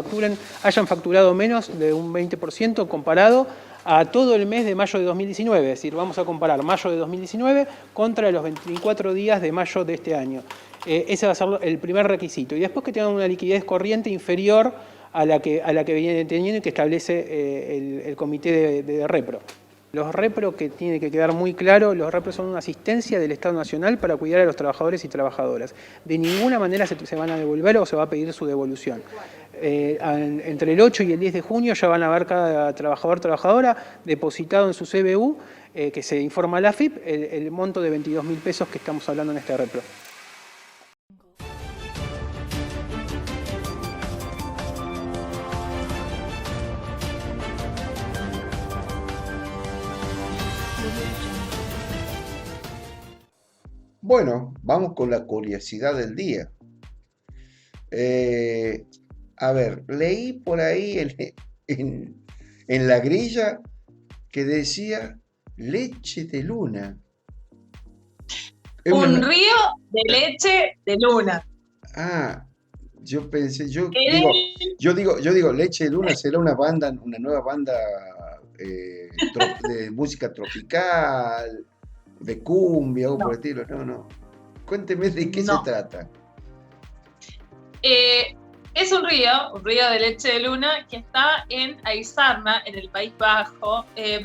hayan facturado menos de un 20% comparado a todo el mes de mayo de 2019, es decir, vamos a comparar mayo de 2019 contra los 24 días de mayo de este año. Ese va a ser el primer requisito. Y después que tengan una liquidez corriente inferior a la que viene teniendo y que establece el comité de Repro. Los Repro, que tiene que quedar muy claro, los Repro son una asistencia del Estado Nacional para cuidar a los trabajadores y trabajadoras. De ninguna manera se van a devolver o se va a pedir su devolución. Entre el 8 y el 10 de junio ya van a ver cada trabajador trabajadora depositado en su CBU, que se informa a la AFIP, el monto de 22.000 pesos que estamos hablando en este Repro. Bueno, vamos con la curiosidad del día. A ver, leí por ahí en la grilla que decía leche de luna. Un río de leche de luna. Ah, yo pensé, yo digo, leche de luna será una nueva banda de música tropical, de cumbia, algo por el estilo. No. Cuénteme de qué se trata. Es un río de leche de luna que está en Aizarna, en el País Vasco, en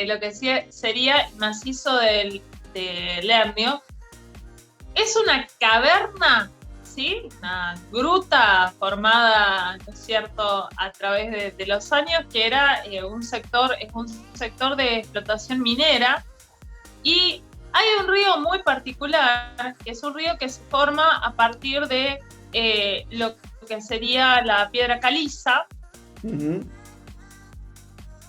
lo que sería el macizo de Lernio. Es una caverna, ¿sí? Una gruta formada, ¿no es cierto?, a través de los años, que era un sector de explotación minera. Y hay un río muy particular, que es un río que se forma a partir de lo que sería la piedra caliza. Uh-huh.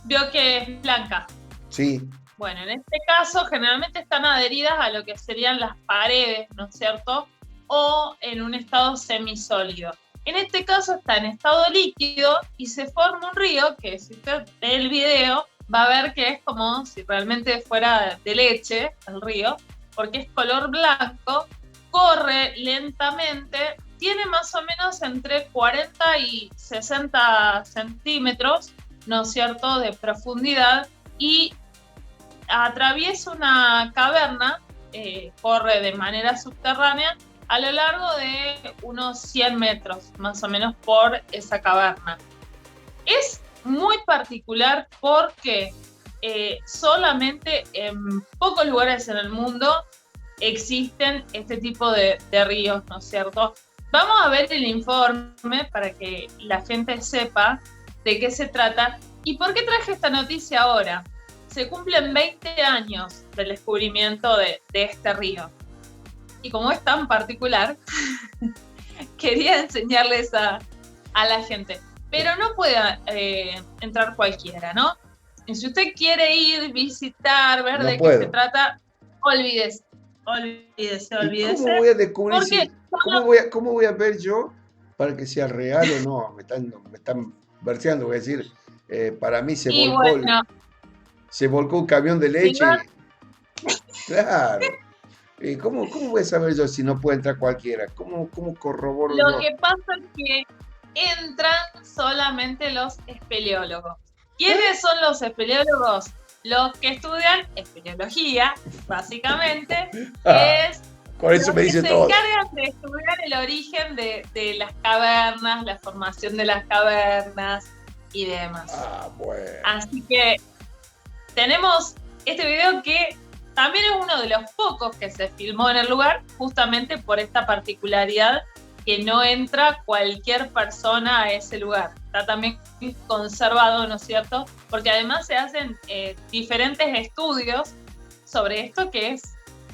Vio que es blanca. Sí. Bueno, en este caso generalmente están adheridas a lo que serían las paredes, ¿no es cierto?, o en un estado semisólido. En este caso está en estado líquido y se forma un río que, si usted ve el video, va a ver que es como si realmente fuera de leche el río, porque es color blanco, corre lentamente, tiene más o menos entre 40 y 60 centímetros, ¿no es cierto?, de profundidad, y atraviesa una caverna, corre de manera subterránea a lo largo de unos 100 metros, más o menos, por esa caverna. Es muy particular porque solamente en pocos lugares en el mundo existen este tipo de ríos, ¿no es cierto? Vamos a ver el informe para que la gente sepa de qué se trata. ¿Y por qué traje esta noticia ahora? Se cumplen 20 años del descubrimiento de este río. Y como es tan particular, quería enseñarles a la gente. Pero no puede entrar cualquiera, ¿no? Y si usted quiere ir, visitar, ver de qué se trata, olvídese. ¿Cómo voy a descubrir cómo voy a ver yo para que sea real o no? Me están verseando, voy a decir, para mí se volcó un camión de leche. Claro. ¿Cómo voy a saber yo si no puede entrar cualquiera? ¿Cómo corroboro yo? Lo que pasa es que entran solamente los espeleólogos. ¿Quiénes son los espeleólogos? Los que estudian espeleología, básicamente, con eso me dice todo. Se encargan de estudiar el origen de las cavernas, la formación de las cavernas y demás. Bueno. Así que tenemos este video que también es uno de los pocos que se filmó en el lugar, justamente por esta particularidad que no entra cualquier persona a ese lugar. Está también conservado, ¿no es cierto? Porque además se hacen diferentes estudios sobre esto que es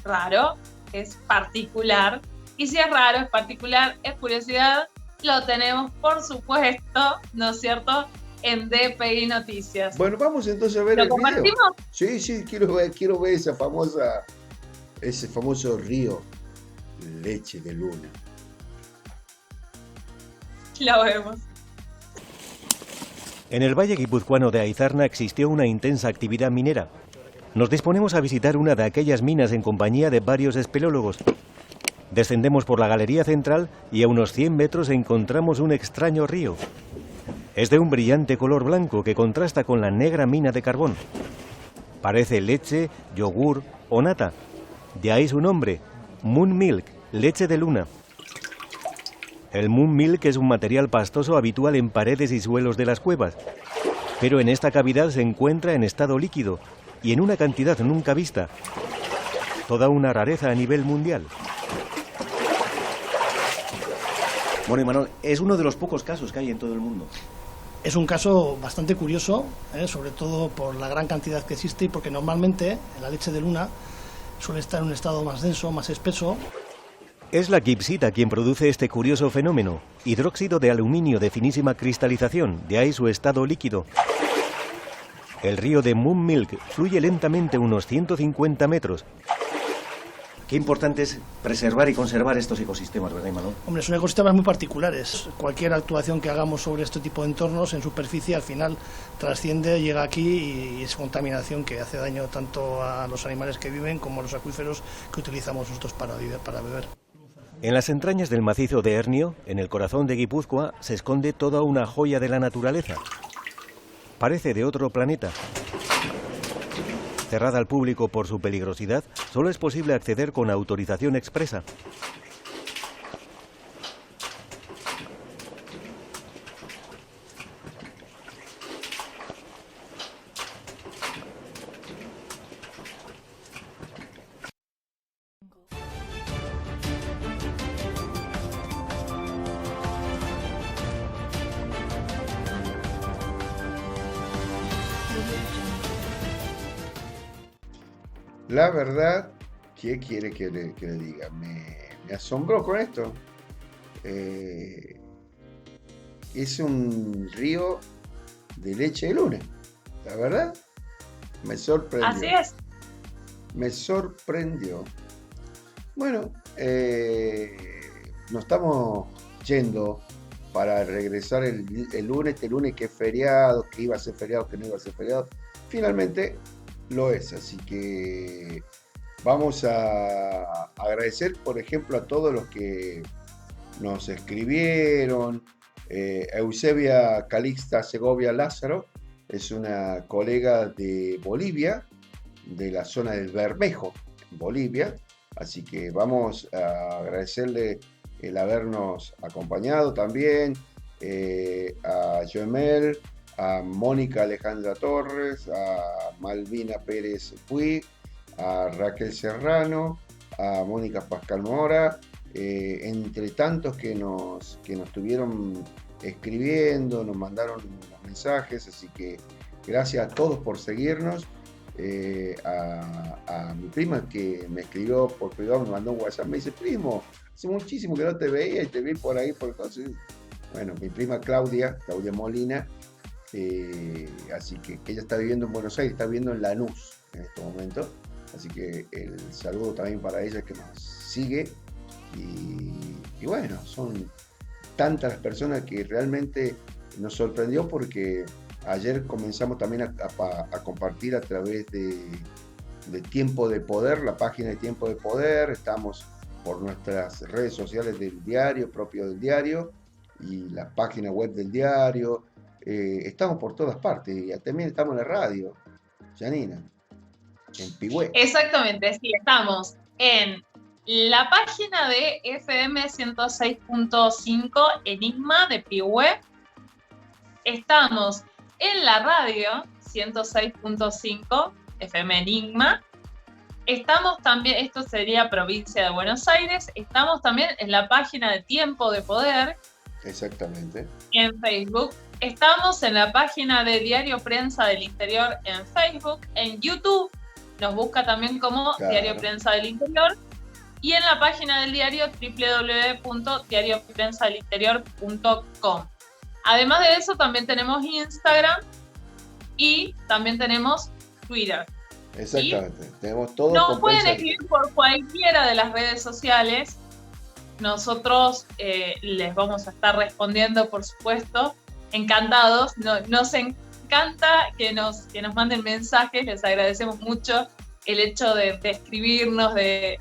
raro, es particular. Y si es raro, es particular, es curiosidad, lo tenemos, por supuesto, ¿no es cierto?, en DPI Noticias. Bueno, vamos entonces a ver el video. Sí, quiero ver ese famoso río Leche de Luna. Lo vemos. En el valle guipuzcoano de Aizarna existió una intensa actividad minera. Nos disponemos a visitar una de aquellas minas en compañía de varios espeleólogos. Descendemos por la galería central y a unos 100 metros encontramos un extraño río. Es de un brillante color blanco que contrasta con la negra mina de carbón. Parece leche, yogur o nata. De ahí su nombre, Moon Milk, leche de luna. El Moon Milk es un material pastoso habitual en paredes y suelos de las cuevas, pero en esta cavidad se encuentra en estado líquido y en una cantidad nunca vista. Toda una rareza a nivel mundial. Bueno, Imanol, es uno de los pocos casos que hay en todo el mundo. Es un caso bastante curioso, sobre todo por la gran cantidad que existe y porque normalmente la leche de luna suele estar en un estado más denso, más espeso. Es la gibbsita quien produce este curioso fenómeno, hidróxido de aluminio de finísima cristalización, de ahí su estado líquido. El río de Moon Milk fluye lentamente unos 150 metros. Qué importante es preservar y conservar estos ecosistemas, ¿verdad, Imanol? Hombre, son ecosistemas muy particulares. Cualquier actuación que hagamos sobre este tipo de entornos en superficie al final trasciende, llega aquí y es contaminación que hace daño tanto a los animales que viven como a los acuíferos que utilizamos nosotros para beber. En las entrañas del macizo de Hernio, en el corazón de Guipúzcoa, se esconde toda una joya de la naturaleza. Parece de otro planeta. Cerrada al público por su peligrosidad, solo es posible acceder con autorización expresa. La verdad, ¿qué quiere que le diga? Me asombró con esto. Es un río de leche de luna. La verdad, me sorprendió. Así es. Me sorprendió. Bueno, nos estamos yendo para regresar el lunes, este lunes que es feriado, que iba a ser feriado, que no iba a ser feriado. Finalmente lo es, así que vamos a agradecer, por ejemplo, a todos los que nos escribieron. Eusebia Calixta Segovia Lázaro es una colega de Bolivia, de la zona del Bermejo, en Bolivia, así que vamos a agradecerle el habernos acompañado también, a Joemel, a Mónica Alejandra Torres, a Malvina Pérez Puig, a Raquel Serrano, a Mónica Pascal Mora, entre tantos que nos estuvieron escribiendo, nos mandaron los mensajes, así que gracias a todos por seguirnos. A mi prima que me escribió por privado, me mandó un WhatsApp, me dice: primo, hace muchísimo que no te veía y te vi por ahí por cosas. Bueno, mi prima Claudia Molina, así que ella está viviendo en Buenos Aires, está viviendo en Lanús en este momento, así que el saludo también para ella que nos sigue. Y bueno, son tantas las personas que realmente nos sorprendió, porque ayer comenzamos también a compartir a través de Tiempo de Poder, la página de Tiempo de Poder. Estamos por nuestras redes sociales del diario, propio del diario, y la página web del diario. Estamos por todas partes, y también estamos en la radio, Janina, en Pihue. Exactamente, sí, estamos en la página de FM 106.5 Enigma de Pihue. Estamos en la radio 106.5 FM Enigma. Estamos también, esto sería provincia de Buenos Aires. Estamos también en la página de Tiempo de Poder. Exactamente. En Facebook. Estamos en la página de Diario Prensa del Interior en Facebook. En YouTube nos busca también como Diario Prensa del Interior. Y en la página del diario www.diarioprensadelinterior.com. Además de eso, también tenemos Instagram y también tenemos Twitter. Exactamente, tenemos todo. Nos pueden escribir por cualquiera de las redes sociales. Nosotros les vamos a estar respondiendo, por supuesto. Encantados. Nos encanta que nos manden mensajes. Les agradecemos mucho el hecho de escribirnos, de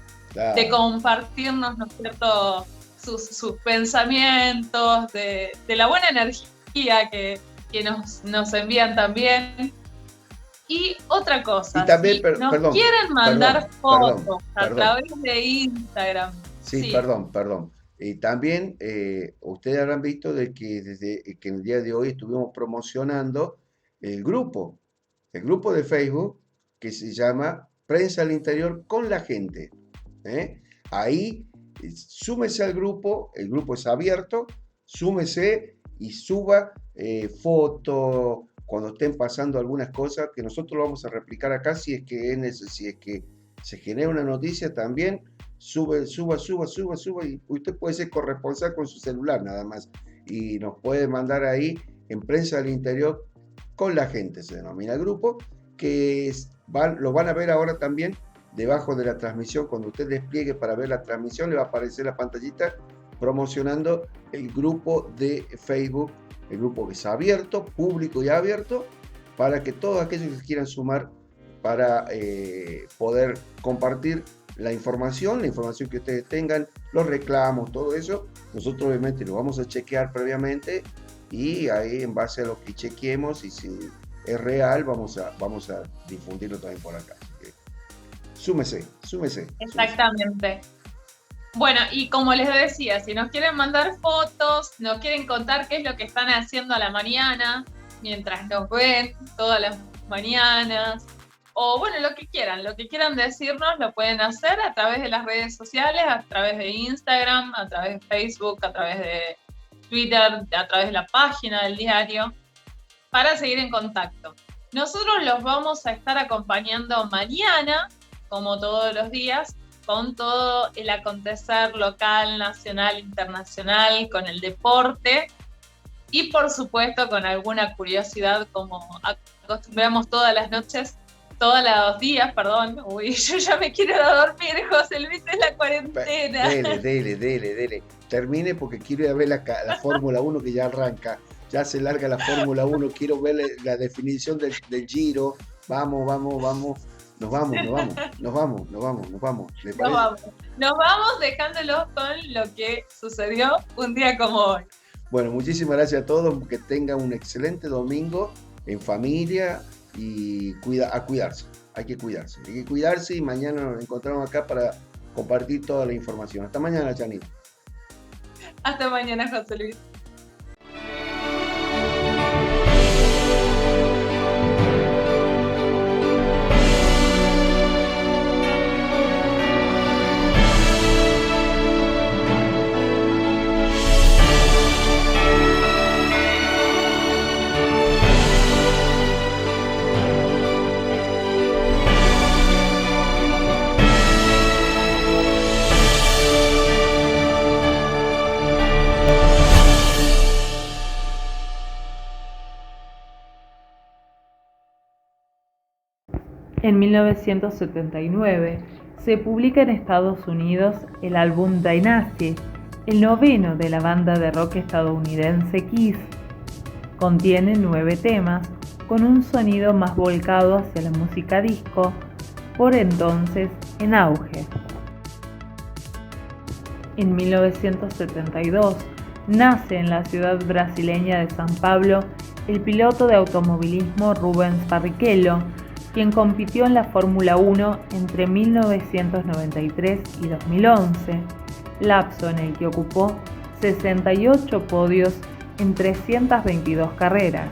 compartirnos, ¿no es cierto?, sus pensamientos, de la buena energía que nos envían también. Y otra cosa, y también, si nos quieren mandar fotos a través de Instagram. Sí, perdón. Y también ustedes habrán visto de que desde que en el día de hoy estuvimos promocionando el grupo de Facebook que se llama Prensa al Interior con la Gente. Ahí súmese al grupo, el grupo es abierto, súmese y suba fotos cuando estén pasando algunas cosas que nosotros lo vamos a replicar acá si es que se genera una noticia también. Suba y usted puede ser corresponsal con su celular nada más y nos puede mandar ahí en Prensa del Interior con la Gente, se denomina el grupo, que lo van a ver ahora también debajo de la transmisión. Cuando usted despliegue para ver la transmisión, le va a aparecer la pantallita promocionando el grupo de Facebook, el grupo que es abierto, público y abierto, para que todos aquellos que quieran sumar para poder compartir la información que ustedes tengan, los reclamos, todo eso, nosotros obviamente lo vamos a chequear previamente y ahí en base a lo que chequeemos y si es real vamos a difundirlo también por acá. Súmese. Exactamente. Bueno, y como les decía, si nos quieren mandar fotos, nos quieren contar qué es lo que están haciendo a la mañana, mientras nos ven todas las mañanas, o bueno, lo que quieran decirnos, lo pueden hacer a través de las redes sociales, a través de Instagram, a través de Facebook, a través de Twitter, a través de la página del diario, para seguir en contacto. Nosotros los vamos a estar acompañando mañana, como todos los días, con todo el acontecer local, nacional, internacional, con el deporte y por supuesto con alguna curiosidad como acostumbramos todas los días. Uy, yo ya me quiero ir a dormir, José Luis, es la cuarentena. Dele. Termine porque quiero ir a ver la Fórmula 1 que ya arranca. Ya se larga la Fórmula 1, quiero ver la definición del Giro. Vamos. Nos vamos. Nos vamos dejándolos con lo que sucedió un día como hoy. Bueno, muchísimas gracias a todos, que tengan un excelente domingo en familia y a cuidarse. Hay que cuidarse y mañana nos encontramos acá para compartir toda la información. Hasta mañana, Janina. Hasta mañana, José Luis. En 1979 se publica en Estados Unidos el álbum Dynasty, el noveno de la banda de rock estadounidense Kiss. Contiene 9 temas con un sonido más volcado hacia la música disco, por entonces en auge. En 1972 nace en la ciudad brasileña de San Pablo el piloto de automovilismo Rubens Barrichello, quien compitió en la Fórmula 1 entre 1993 y 2011, lapso en el que ocupó 68 podios en 322 carreras.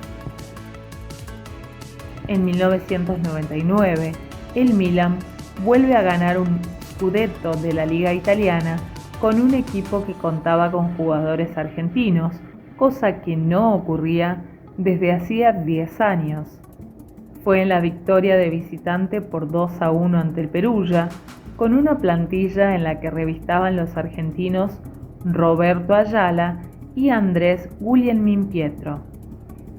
En 1999, el Milan vuelve a ganar un Scudetto de la Liga Italiana con un equipo que contaba con jugadores argentinos, cosa que no ocurría desde hacía 10 años. Fue en la victoria de visitante por 2-1 ante el Perugia, con una plantilla en la que revistaban los argentinos Roberto Ayala y Andrés Guglielmin Pietro.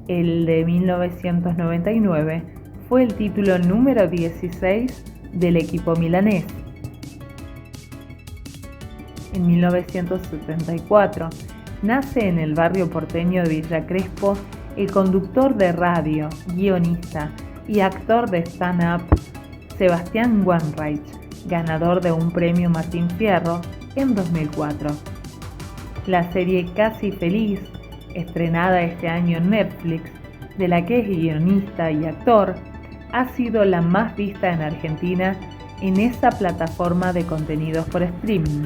El de 1999 fue el título número 16 del equipo milanés. En 1974 nace en el barrio porteño de Villa Crespo el conductor de radio, guionista y actor de stand-up Sebastián Wainwright, ganador de un premio Martín Fierro en 2004. La serie Casi Feliz, estrenada este año en Netflix, de la que es guionista y actor, ha sido la más vista en Argentina en esa plataforma de contenidos por streaming.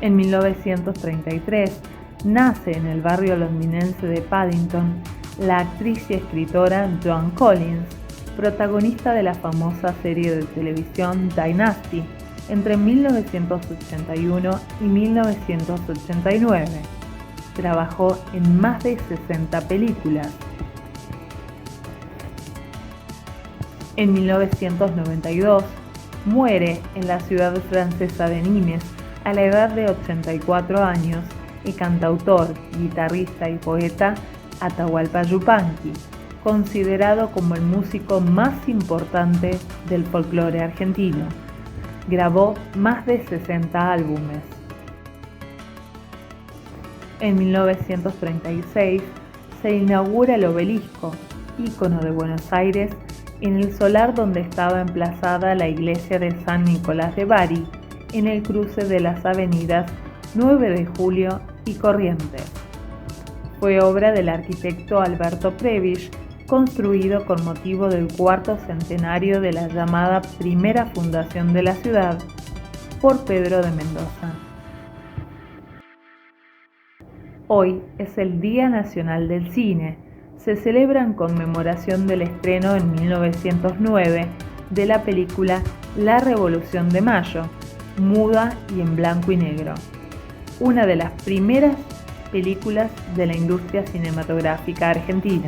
En 1933 nace en el barrio londinense de Paddington la actriz y escritora Joan Collins, protagonista de la famosa serie de televisión Dynasty entre 1981 y 1989. Trabajó en más de 60 películas. En 1992 muere en la ciudad francesa de Nimes a la edad de 84 años el cantautor, guitarrista y poeta Atahualpa Yupanqui, considerado como el músico más importante del folclore argentino. Grabó más de 60 álbumes. En 1936 se inaugura el Obelisco, ícono de Buenos Aires, en el solar donde estaba emplazada la iglesia de San Nicolás de Bari, en el cruce de las avenidas 9 de Julio y Corrientes. Fue obra del arquitecto Alberto Prebisch, construido con motivo del 4º centenario de la llamada primera fundación de la ciudad por Pedro de Mendoza. Hoy es el Día Nacional del Cine. Se celebra en conmemoración del estreno en 1909 de la película La Revolución de Mayo, muda y en blanco y negro, una de las primeras películas de la industria cinematográfica argentina.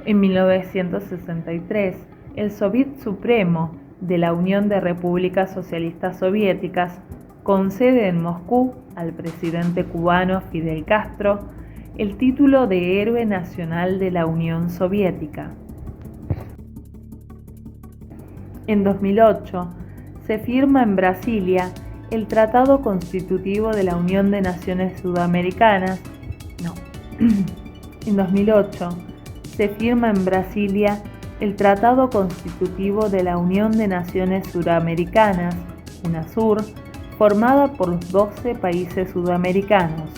En 1963, el Soviet Supremo de la Unión de Repúblicas Socialistas Soviéticas concede en Moscú al presidente cubano Fidel Castro el título de Héroe Nacional de la Unión Soviética. En 2008 se firma en Brasilia el Tratado Constitutivo de la Unión de Naciones Sudamericanas. En 2008 se firma en Brasilia el Tratado Constitutivo de la Unión de Naciones Suramericanas, UNASUR, formada por 12 países sudamericanos.